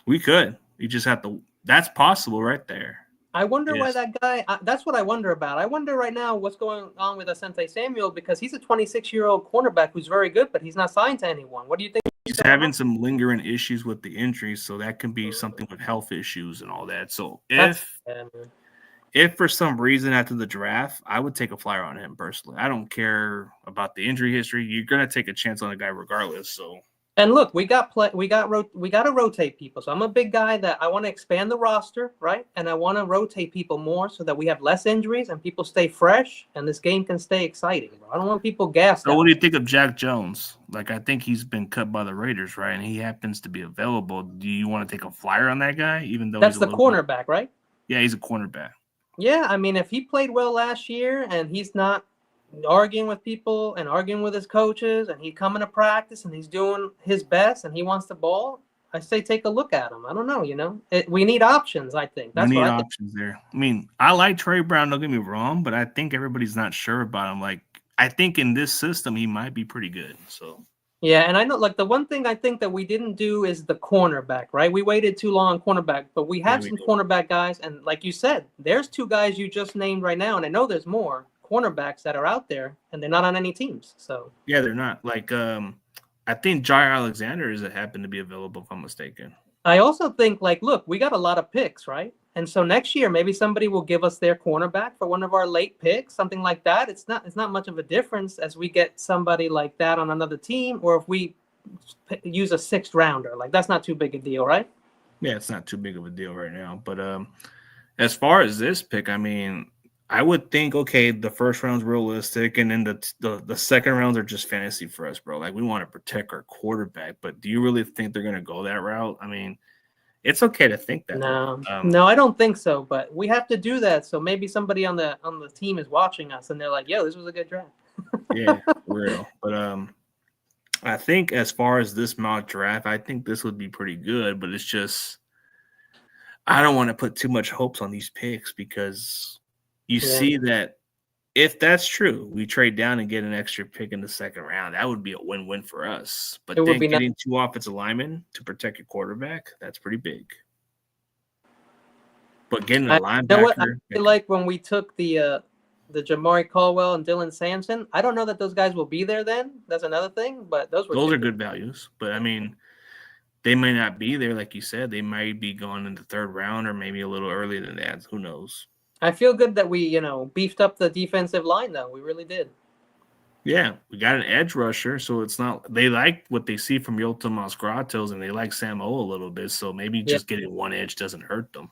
We could. You just have to. That's possible right there. I wonder why Yes. that guy. That's what I wonder about. I wonder right now what's going on with Asante Samuel, because he's a 26-year-old cornerback who's very good, but he's not signed to anyone. What do you think? He's having some lingering issues with the injuries, so that can be something with health issues and all that. So if for some reason after the draft, I would take a flyer on him personally. I don't care about the injury history. You're gonna take a chance on a guy regardless. So. And look, we got to rotate people. So I'm a big guy that I want to expand the roster, right? And I want to rotate people more so that we have less injuries and people stay fresh and this game can stay exciting, bro. I don't want people gassed. So what do you think of Jack Jones? Like, I think he's been cut by the Raiders, right? And he happens to be available. Do you want to take a flyer on that guy, even though that's the cornerback, right? Yeah, he's a cornerback. Yeah, I mean, if he played well last year and he's not arguing with people and arguing with his coaches and he's coming to practice and he's doing his best and he wants the ball, I say take a look at him. I don't know, we need options. I think that's we need what options there. I mean, I like Trey Brown, don't get me wrong, but I think everybody's not sure about him. Like, I think in this system he might be pretty good. So yeah, and I know, like, the one thing I think that we didn't do is the cornerback, right? We waited too long on cornerback, but we have some cornerback guys, and like you said, there's two guys you just named right now, and I know there's more cornerbacks that are out there and they're not on any teams. So yeah, they're not. Like I think Jair Alexander is happened to be available, if I'm mistaken. I also think, like, look, we got a lot of picks, right? And so next year maybe somebody will give us their cornerback for one of our late picks, something like that. It's not much of a difference as we get somebody like that on another team, or if we use a 6th rounder. Like, that's not too big a deal, right? Yeah, it's not too big of a deal right now. But as far as this pick, I mean, I would think, okay, the first round's realistic, and then the second rounds are just fantasy for us, bro. Like, we want to protect our quarterback, but do you really think they're going to go that route? I mean, it's okay to think that. No, I don't think so, but we have to do that. So maybe somebody on the team is watching us and they're like, yo, this was a good draft. Yeah, for real. But I think as far as this mock draft, I think this would be pretty good, but it's just I don't want to put too much hopes on these picks because you see that if that's true, we trade down and get an extra pick in the second round. That would be a win-win for us. But then getting 2 offensive linemen to protect your quarterback, that's pretty big. But getting a linebacker. You know what? I feel like when we took the Jamari Caldwell and Dylan Sampson, I don't know that those guys will be there then. That's another thing. But those are good values. But, I mean, they may not be there, like you said. They might be going in the 3rd round or maybe a little earlier than that. Who knows? I feel good that we, beefed up the defensive line, though. We really did. Yeah, we got an edge rusher, so it's not – they like what they see from Yota Mosgratos, and they like Sam O a little bit, so maybe just getting one edge doesn't hurt them.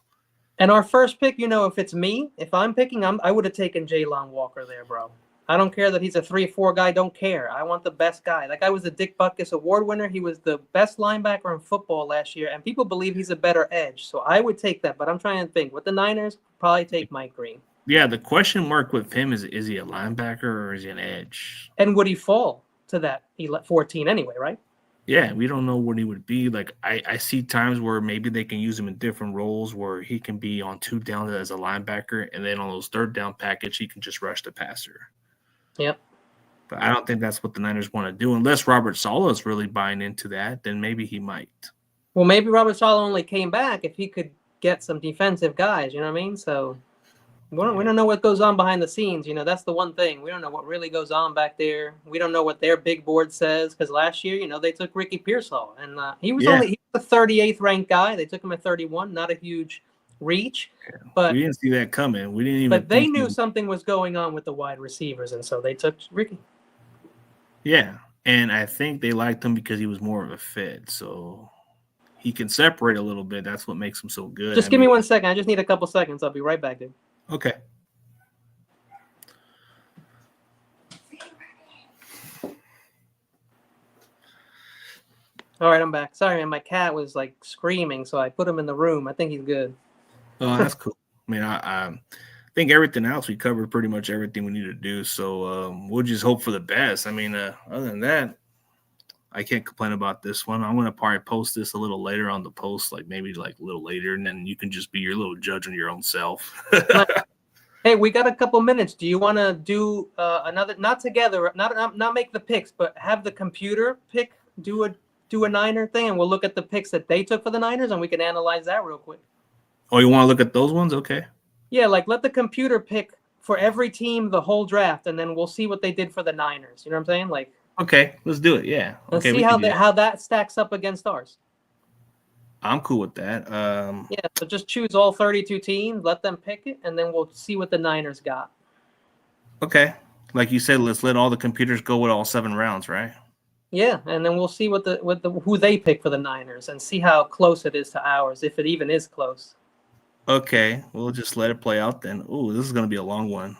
And our first pick, if it's me, if I'm picking, I would have taken Jalon Walker there, bro. I don't care that he's a 3-4 guy. Don't care. I want the best guy. That guy was the Dick Butkus Award winner. He was the best linebacker in football last year, and people believe he's a better edge. So I would take that, but I'm trying to think. With the Niners, probably take Mike Green. Yeah, the question mark with him is he a linebacker or is he an edge? And would he fall to that 14 anyway, right? Yeah, we don't know what he would be. Like, I see times where maybe they can use him in different roles where he can be on 2 downs as a linebacker, and then on those 3rd down package, he can just rush the passer. Yep. But I don't think that's what the Niners want to do. Unless Robert Saleh is really buying into that, then maybe he might. Well, maybe Robert Saleh only came back if he could get some defensive guys, you know what I mean? So we don't know what goes on behind the scenes. That's the one thing. We don't know what really goes on back there. We don't know what their big board says because last year, they took Ricky Pearsall, and he was only the 38th ranked guy. They took him at 31, not a huge reach. But we didn't see that coming. We didn't even. But they knew something was going on with the wide receivers, and so they took Ricky. Yeah, and I think they liked him because he was more of a fit, so he can separate a little bit. That's what makes him so good. Just give me 1 second. I just need a couple seconds. I'll be right back, dude. Okay. All right, I'm back. Sorry, man. My cat was like screaming, so I put him in the room. I think he's good. Oh, that's cool. I mean, I think everything else we covered pretty much everything we need to do. So we'll just hope for the best. I mean, other than that, I can't complain about this one. I'm gonna probably post this a little later on the post, like maybe like a little later, and then you can just be your little judge on your own self. Hey, we got a couple minutes. Do you want to do another? Not together, not make the picks, but have the computer pick. Do a Niner thing, and we'll look at the picks that they took for the Niners, and we can analyze that real quick. Oh, you want to look at those ones? Okay. Yeah, like let the computer pick for every team the whole draft, and then we'll see what they did for the Niners. You know what I'm saying? Like, Okay, let's do it. Yeah. let's Okay, see we how can do that that. how that stacks up against ours. I'm cool with that. Yeah, so just choose all 32 teams, let them pick it, and then we'll see what the Niners got. Okay. Like you said, let's let all the computers go with all 7 rounds, right? Yeah, and then we'll see what the who they pick for the Niners, and see how close it is to ours, if it even is close. Okay, we'll just let it play out then. Ooh, this is gonna be a long one.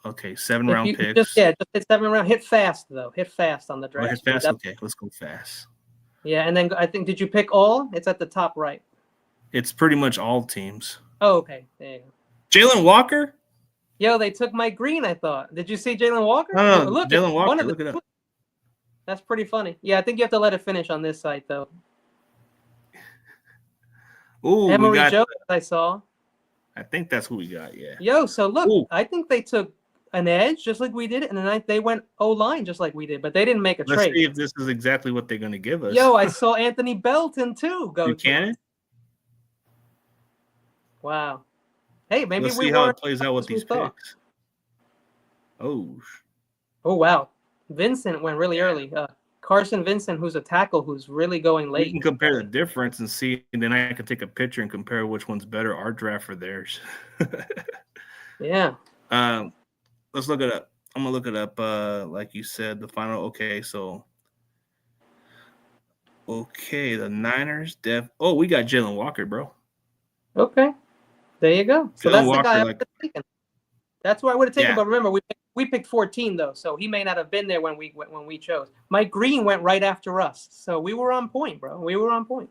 Okay, 7 If round you picks. just hit 7 round, hit fast though, hit fast on the Oh, hit draft. fast. Okay, let's go fast. Yeah, and then I think did you pick all? It's at the top right. It's pretty much all teams. Oh, okay. There you go. Jalen Walker? Yo, they took Mike Green, I thought. Did you see Jalen Walker? No, Look, Jalen it's Walker. one of Look it up. That's pretty funny. Yeah, I think you have to let it finish on this site though. Ooh, we Emory got. Jones, I saw. I think that's who we got. Yeah. Yo, so look, Ooh. I think they took an edge just like we did, and then they went O-line just like we did, but they didn't make a Let's trade. see if this is exactly what they're gonna give us. Yo, I saw Anthony Belton too. Buchanan. Wow. Hey, maybe Let's we see how weren't it plays out with as we these thought. picks. Oh, Oh wow, Vincent went really early. Carson Vincent, who's a tackle, who's really going we late. can compare the difference and see, and then I can take a picture and compare which one's better, our draft or theirs. Yeah. Let's look it up. I'm gonna look it up. Like you said, the final. Okay, so the Niners. Oh, we got Jalen Walker, bro. Okay. There you go. So Jalen that's Walker, the guy I like- would have taken. That's where I would have taken. Yeah. But remember, we picked 14 though, so he may not have been there when we chose. Mike Green went right after us, so we were on point, bro. We were on point.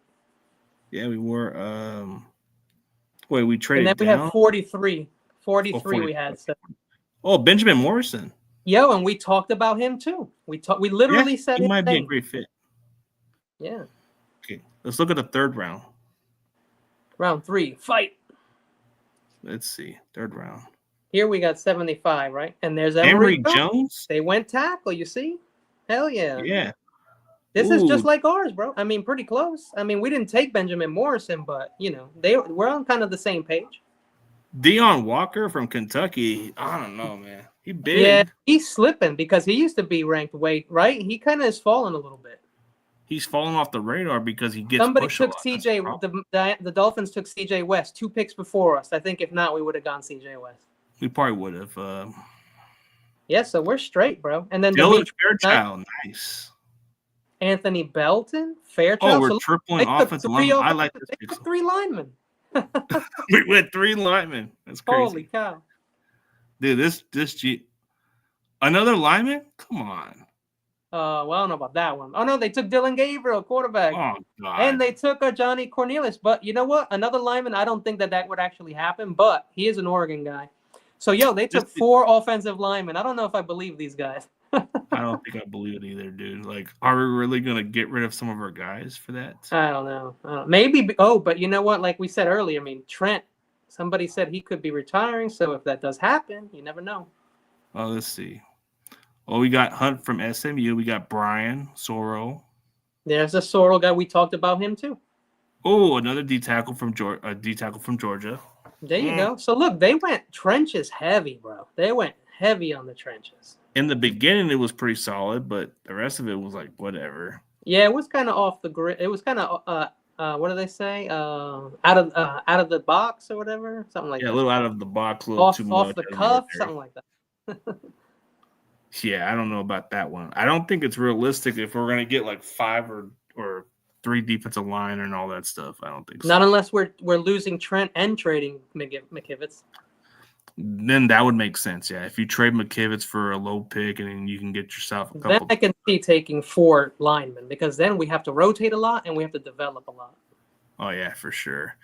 Yeah, we were. Wait, we traded And then we down. have 43. 43 40. we had. So. Oh, Benjamin Morrison. Yo, and we talked about him too. We literally said he his might be a name. great fit. Yeah. Okay, let's look at the third round. Round 3, fight. Let's see, third round. Here we got 75, right? And there's Emory Jones. They went tackle, you see? Hell yeah. Yeah. This is just Ooh. like ours, bro. I mean, pretty close. I mean, we didn't take Benjamin Morrison, but, you know, we're on kind of the same page. Deion Walker from Kentucky. I don't know, man. He big. Yeah, he's slipping because he used to be ranked right? He kind of has fallen a little bit. He's falling off the radar because he gets Somebody pushed a took lot. CJ. The Dolphins took CJ West 2 picks before us. I think if not, we would have gone CJ West. We probably would have. Yeah, so we're straight, bro. And then Dylan Fairchild, nice. Anthony Belton, Fairchild. Oh, we're So tripling offensive linemen. I like this They pick. took 3 linemen. We went 3 linemen. That's crazy. Holy cow. Dude, another lineman? Come on. Well, I don't know about that one. Oh, no, they took Dylan Gabriel, quarterback. Oh, God. And they took Johnny Cornelius. But you know what? Another lineman, I don't think that would actually happen, but he is an Oregon guy. So, they took 4 offensive linemen. I don't know if I believe these guys. I don't think I believe it either, dude. Like, are we really going to get rid of some of our guys for that? I don't know. Maybe. Oh, but you know what? Like we said earlier, I mean, Trent, somebody said he could be retiring. So if that does happen, you never know. Oh, let's see. Oh, we got Hunt from SMU. We got Brian Sorrell. There's a Sorrell guy. We talked about him too. Oh, another D tackle from Georgia. There you go. So look, they went trenches heavy, bro. They went heavy on the trenches. In the beginning, it was pretty solid, but the rest of it was like whatever. Yeah, it was kind of off the grid. It was kind of what do they say? Out of the box or whatever, something like that. Yeah, a little out of the box, a little too much. Off the cuff, something like that. Yeah, I don't know about that one. I don't think it's realistic if we're gonna get like 5 or 3 defensive line and all that stuff. I don't think so. Not unless we're losing Trent and trading McKivitz. Then that would make sense. Yeah, if you trade McKivitz for a low pick and then you can get yourself a couple. Then I can see taking 4 linemen because then we have to rotate a lot and we have to develop a lot. Oh yeah, for sure.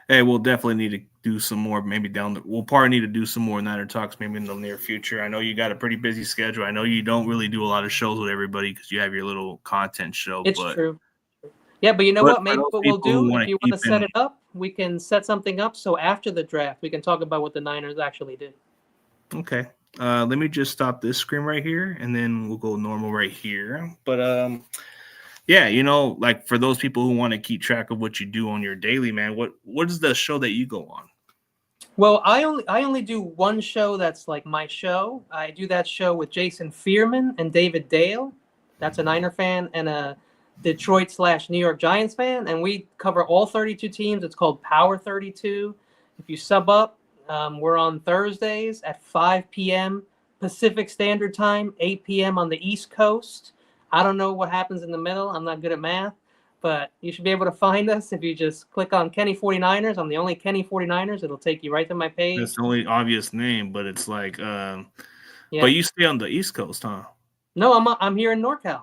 Hey, we'll definitely need to do some more. Maybe we'll probably need to do some more Niner talks maybe in the near future. I know you got a pretty busy schedule. I know you don't really do a lot of shows with everybody because you have your little content show. It's true. Yeah, but you know what? Maybe what we'll do if you want to set it up, we can set something up so after the draft we can talk about what the Niners actually did. Okay. Let me just stop this screen right here, and then we'll go normal right here. But yeah, like for those people who want to keep track of what you do on your daily, man, what is the show that you go on? Well, I only do one show that's like my show. I do that show with Jason Fearman and David Dale. That's a Niner fan and a Detroit/New York Giants fan, and we cover all 32 teams. It's called Power 32. If you sub up, we're on Thursdays at 5 p.m. Pacific Standard Time, 8 p.m. on the East Coast. I don't know what happens in the middle. I'm not good at math, but you should be able to find us if you just click on Kenny 49ers. I'm the only Kenny 49ers. It'll take you right to my page. That's the only obvious name, but it's like, Yeah. But you stay on the East Coast, huh? No, I'm here in NorCal.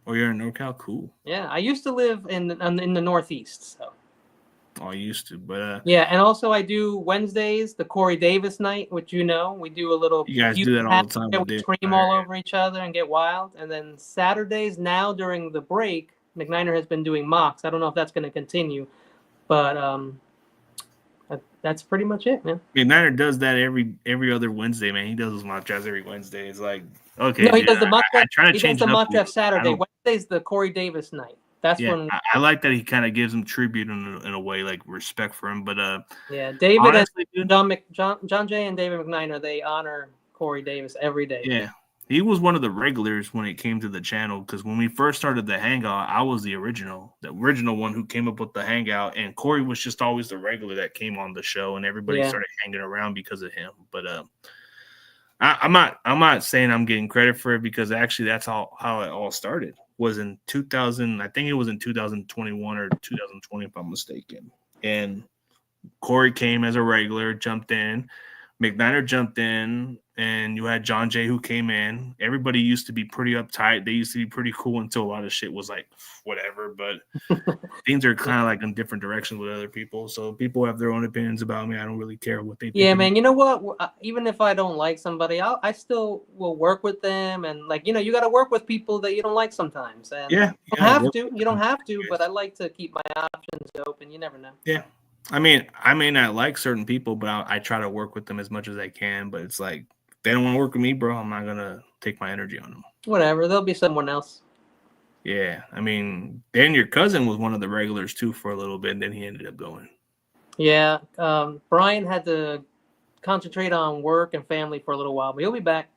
Oh, you're in NorCal? Cool. Yeah, I used to live in the Northeast, so. Oh, I used to, but yeah, and also I do Wednesdays, the Corey Davis night, which we do a little. you guys do that all the time. We scream all over each other and get wild, and then Saturdays now during the break, McNiner has been doing mocks. I don't know if that's going to continue, but that's pretty much it, man. McNiner does that every other Wednesday, man. He does those mock drafts every Wednesday. It's like, okay, no, he does the mock draft. I try to change the mock up draft Saturday. Wednesday's the Corey Davis night. That's when I like that he kind of gives him tribute in a way, like respect for him. But yeah, David honestly, and John Jay and David McNiner, they honor Corey Davis every day. Yeah, he was one of the regulars when it came to the channel, because when we first started the Hangout, I was the original one who came up with the Hangout, and Corey was just always the regular that came on the show, and everybody started hanging around because of him. But I'm not saying I'm getting credit for it, because actually that's how it all started. Was in 2000, I think it was in 2021 or 2020 if I'm mistaken. And Corey came as a regular, jumped in. McNiner jumped in, and you had John Jay who came in. Everybody used to be pretty uptight. They used to be pretty cool until a lot of shit was like whatever. But things are kind of like in different directions with other people. So people have their own opinions about me. I don't really care what they think. Yeah, man. You know what? Even if I don't like somebody, I still will work with them. And like, you got to work with people that you don't like sometimes. And you don't have to, but I like to keep my options open. You never know. Yeah. I mean, I may not like certain people, but I try to work with them as much as I can. But it's like, if they don't want to work with me, bro, I'm not going to take my energy on them. Whatever. There'll be someone else. Yeah. I mean, then your cousin was one of the regulars, too, for a little bit. And then he ended up going. Yeah. Brian had to concentrate on work and family for a little while, but he'll be back.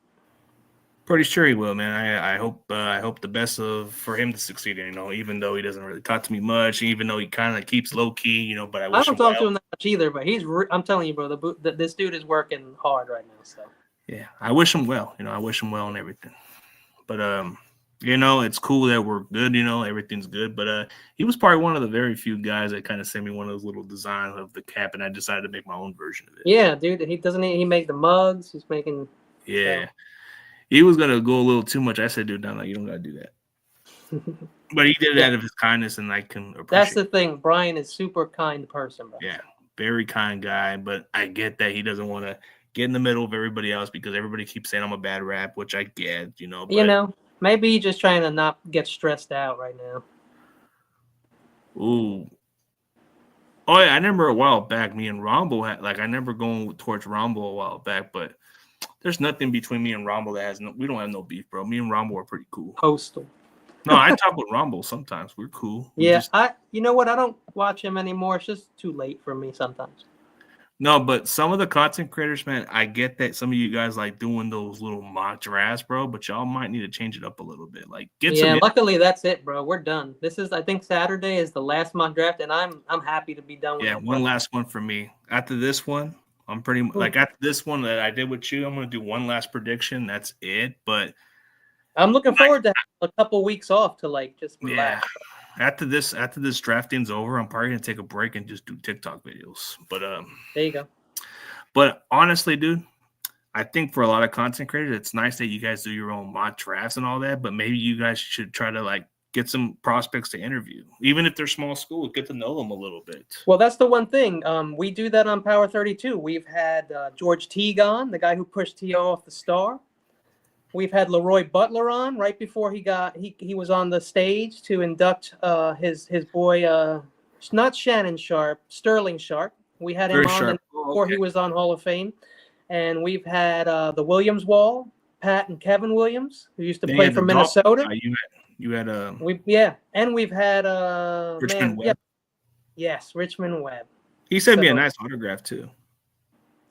Pretty sure he will, man. I hope the best for him to succeed. Even though he doesn't really talk to me much, even though he kind of keeps low key, but I don't talk to him that much either. But I'm telling you, bro, this dude is working hard right now. So yeah, I wish him well. I wish him well and everything. But it's cool that we're good. Everything's good. But he was probably one of the very few guys that kind of sent me one of those little designs of the cap, and I decided to make my own version of it. Yeah, dude. He make the mugs. He's making. Yeah. He was going to go a little too much. I said, dude, no, you don't got to do that. But he did it out of his kindness, and I can appreciate That's the thing. Brian is super kind person, bro. Yeah, very kind guy. But I get that he doesn't want to get in the middle of everybody else, because everybody keeps saying I'm a bad rap, which I get, But, maybe he's just trying to not get stressed out right now. Ooh. Oh, yeah, I remember a while back, me and Rombo I remember going towards Rombo a while back, but there's nothing between me and Rombo we don't have no beef, bro. Me and Rombo are pretty cool. Postal. No, I talk with Rombo sometimes. We're cool. You know what? I don't watch him anymore. It's just too late for me sometimes. No, but some of the content creators, man, I get that some of you guys like doing those little mock drafts, bro, but y'all might need to change it up a little bit. Like luckily that's it, bro. We're done. I think Saturday is the last mock draft, and I'm happy to be done with it. Yeah, one last one for me. After this one, I'm pretty after this one that I did with you, I'm going to do one last prediction. That's it. But I'm looking forward to a couple weeks off to just relax. Yeah. After this drafting's over, I'm probably going to take a break and just do TikTok videos. But there you go. But honestly, dude, I think for a lot of content creators, it's nice that you guys do your own mock drafts and all that. But maybe you guys should try to get some prospects to interview, even if they're small schools. Get to know them a little bit. Well, that's the one thing. We do that on Power 32. We've had George Teague on, the guy who pushed T.O. off the star. We've had Leroy Butler on right before he was on the stage to induct his boy It's not Shannon Sharp, Sterling Sharp. We had him Very on sharp. before he was on Hall of Fame, and we've had the Williams Wall, Pat and Kevin Williams, who used to Then play for Minnesota. You had And we've had Richmond Webb. Yes, Richmond Webb. He sent me a nice autograph too.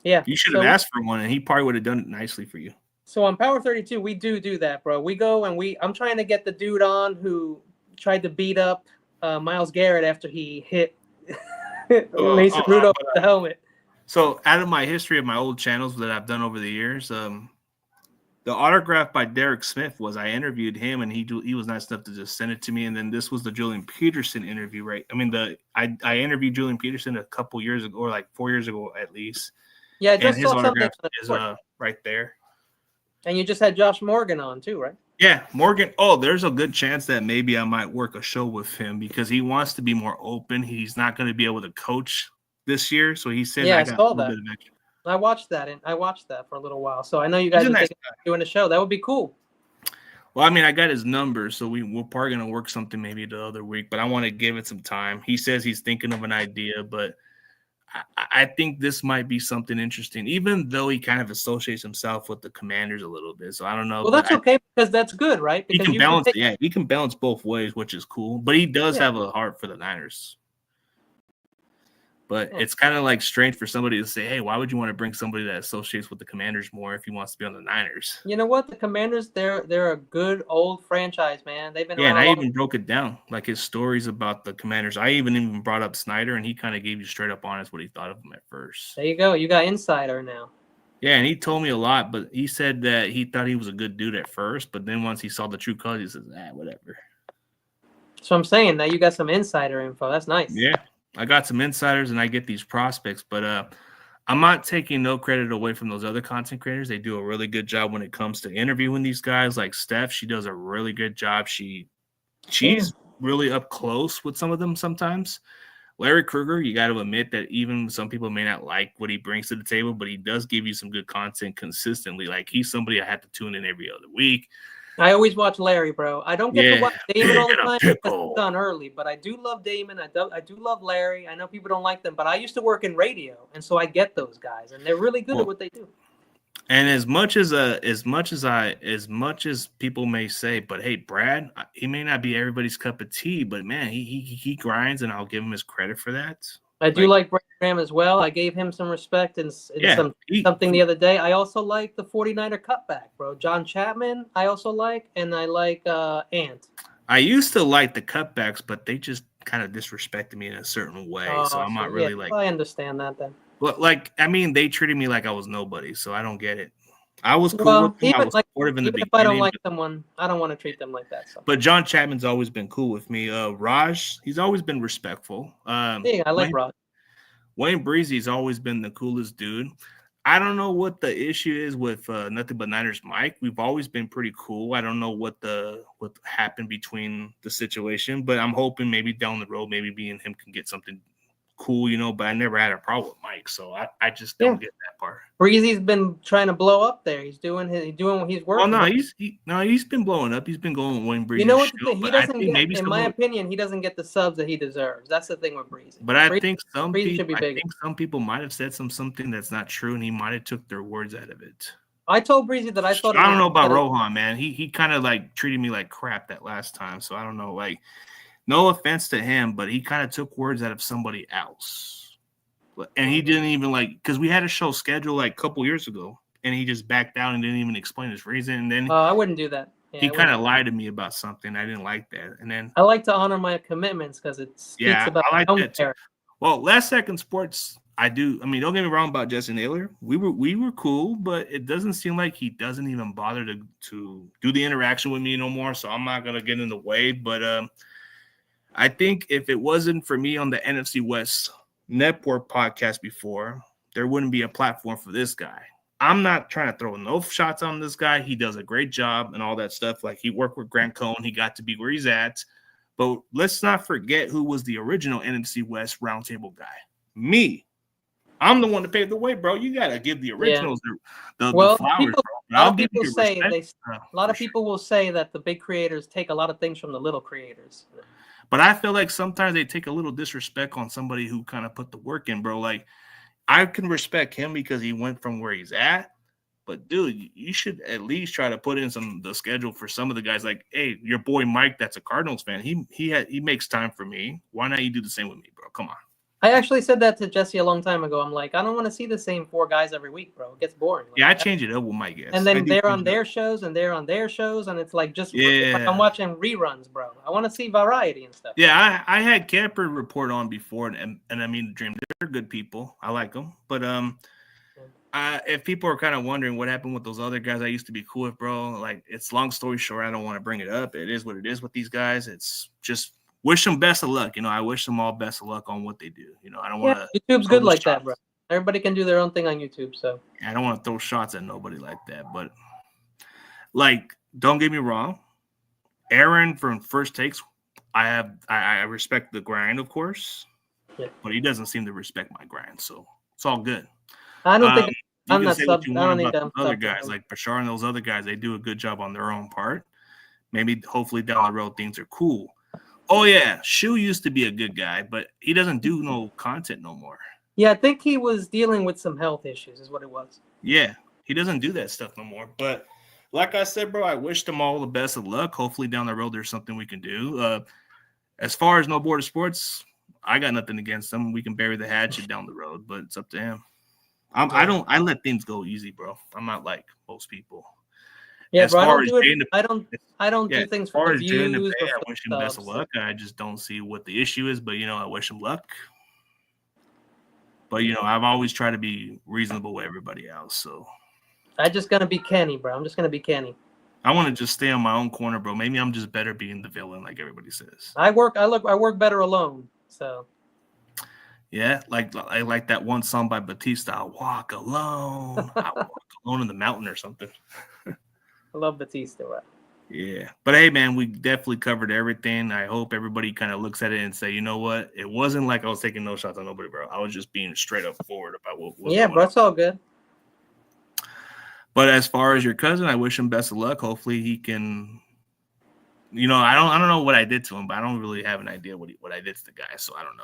Yeah, you should have asked for one, and he probably would have done it nicely for you. So on Power 32, we do that, bro. We go and I'm trying to get the dude on who tried to beat up Myles Garrett after he hit Mason Rudolph with the helmet. So out of my history of my old channels that I've done over the years, the autograph by Derek Smith was I interviewed him, and he was nice enough to just send it to me. And then this was the Julian Peterson interview, right? I mean, I interviewed Julian Peterson a couple years ago, or like 4 years ago at least. Yeah, I just and his saw autograph something is right there. And you just had Josh Morgan on too, right? Yeah, Morgan. Oh, there's a good chance that maybe I might work a show with him because he wants to be more open. He's not going to be able to coach this year, so he said, "Yeah, I saw that. I watched that, and I watched that for a little while. So I know you guys are doing a show. That would be cool." Well, I mean, I got his number, so we're probably going to work something maybe the other week. But I want to give it some time. He says he's thinking of an idea, but I think this might be something interesting, even though he kind of associates himself with the Commanders a little bit. So I don't know. Well, that's okay because that's good, right? Because he can balance. He can balance both ways, which is cool. But he does have a heart for the Niners. But it's kind of like strange for somebody to say, "Hey, why would you want to bring somebody that associates with the Commanders more if he wants to be on the Niners?" You know what? The Commanders, they're a good old franchise, man. They've been and I even broke it down, like his stories about the Commanders. I even brought up Snyder, and he kind of gave you straight up honest what he thought of him at first. There you go. You got insider now. Yeah, and he told me a lot, but he said that he thought he was a good dude at first, but then once he saw the true colors, he says, whatever. So I'm saying that you got some insider info. That's nice. Yeah. I got some insiders and I get these prospects, but I'm not taking no credit away from those other content creators. They do a really good job when it comes to interviewing these guys. Like Steph, she does a really good job. She's really up close with some of them sometimes. Larry Krueger, you got to admit that even some people may not like what he brings to the table, but he does give you some good content consistently. Like he's somebody I have to tune in every other week. I always watch Larry, bro. I don't get to watch Damon all the time because it's done early, but I do love Damon. I do love Larry. I know people don't like them, but I used to work in radio, and so I get those guys, and they're really good at what they do. And as much as people may say, but hey, Brad, he may not be everybody's cup of tea, but man, he grinds, and I'll give him his credit for that. I do like Brad Graham as well. I gave him some respect and something the other day. I also like the 49er cutback, bro. John Chapman, I also like, and I like Ant. I used to like the cutbacks, but they just kind of disrespected me in a certain way. So I'm not really like. I understand that then. But they treated me like I was nobody, so I don't get it. I was cool with them. I was supportive in the beginning. If I don't like someone, I don't want to treat them like that. So. But John Chapman's always been cool with me. Raj, he's always been respectful. I like Raj. Wayne Breezy's always been the coolest dude. I don't know what the issue is with Nothing But Niners Mike. We've always been pretty cool. I don't know what happened between the situation, but I'm hoping maybe down the road, maybe me and him can get something cool, but I never had a problem with Mike, so I just don't get that part. Breezy's been trying to blow up there. He's doing what he's working. Oh no, he's been blowing up. He's been going with Wayne Breezy. You know what? He doesn't get, in my opinion, he doesn't get the subs that he deserves. That's the thing with Breezy. But I think some people might have said something that's not true, and he might have took their words out of it. I told Breezy that I thought. I don't know about Rohan, man. He kind of like treated me like crap that last time, so I don't know. Like, no offense to him, but he kind of took words out of somebody else. And he didn't even because we had a show scheduled like a couple years ago, and he just backed down and didn't even explain his reason. And then I wouldn't do that. Yeah, he kind of lied to me about something. I didn't like that. And then I like to honor my commitments because it speaks about I like that too. Well, Last Second Sports, I do. I mean, don't get me wrong about Jesse Naylor. We were cool, but it doesn't seem like he doesn't even bother to do the interaction with me no more. So I'm not gonna get in the way, but I think if it wasn't for me on the NFC West Network podcast before, there wouldn't be a platform for this guy. I'm not trying to throw no shots on this guy. He does a great job and all that stuff. Like, he worked with Grant Cohn. He got to be where he's at. But let's not forget who was the original NFC West roundtable guy. Me. I'm the one to pave the way, bro. You got to give the originals the flowers, bro. A lot of people will say that the big creators take a lot of things from the little creators. But I feel like sometimes they take a little disrespect on somebody who kind of put the work in, bro. Like I can respect him because he went from where he's at. But dude, you should at least try to put in the schedule for some of the guys. Like, hey, your boy Mike, that's a Cardinals fan. He makes time for me. Why not you do the same with me, bro? Come on. I actually said that to Jesse a long time ago. I'm like, I don't want to see the same 4 guys every week, bro. It gets boring. Like, Yeah, I change it up with Mike. Yes. And then they're on their shows, and they're on their shows, and it's like just like I'm watching reruns, bro. I want to see variety and stuff. Yeah, I had Camper report on before, and I mean, Dream, they're good people. I like them, but if people are kind of wondering what happened with those other guys I used to be cool with, bro, like it's long story short. I don't want to bring it up. It is what it is with these guys. It's just wish them best of luck. I wish them all best of luck on what they do. I don't want to. YouTube's good like that, bro. Everybody can do their own thing on YouTube. So I don't want to throw shots at nobody like that. But like, don't get me wrong, Aaron from First Takes, I respect the grind, of course, but he doesn't seem to respect my grind. So it's all good. I don't think I'm not sub. I don't need them. Other guys like Bashar and those other guys, they do a good job on their own part. Maybe, hopefully, down the road things are cool. Oh yeah, Shu used to be a good guy, but he doesn't do no content no more. Yeah, I think he was dealing with some health issues, is what it was. Yeah, he doesn't do that stuff no more. But like I said, bro, I wish them all the best of luck. Hopefully, down the road there's something we can do. As far as No Border Sports, I got nothing against them. We can bury the hatchet down the road, but it's up to him. I let things go easy, bro. I'm not like most people. Yeah, as bro, far I don't do things for the views. I wish him best of luck. I just don't see what the issue is, but I wish him luck. But I've always tried to be reasonable with everybody else. So I'm just gonna be Kenny, bro. I'm just gonna be Kenny. I want to just stay on my own corner, bro. Maybe I'm just better being the villain, like everybody says. I work better alone. So yeah, I like that one song by Batista. I walk alone. I walk alone in the mountain or something. I love Batista, right? Yeah. But hey, man, we definitely covered everything. I hope everybody kind of looks at it and say, you know what? It wasn't like I was taking no shots on nobody, bro. I was just being straight up forward about what was going on. It's all good. But as far as your cousin, I wish him best of luck. Hopefully he can, I don't know what I did to him, but I don't really have an idea what I did to the guy, so I don't know.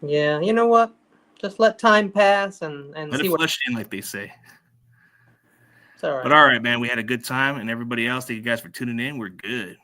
Yeah, you know what? Just let time pass and let see it what flush in, like they say. It's all right. But all right, man, we had a good time, and everybody else, thank you guys for tuning in. We're good.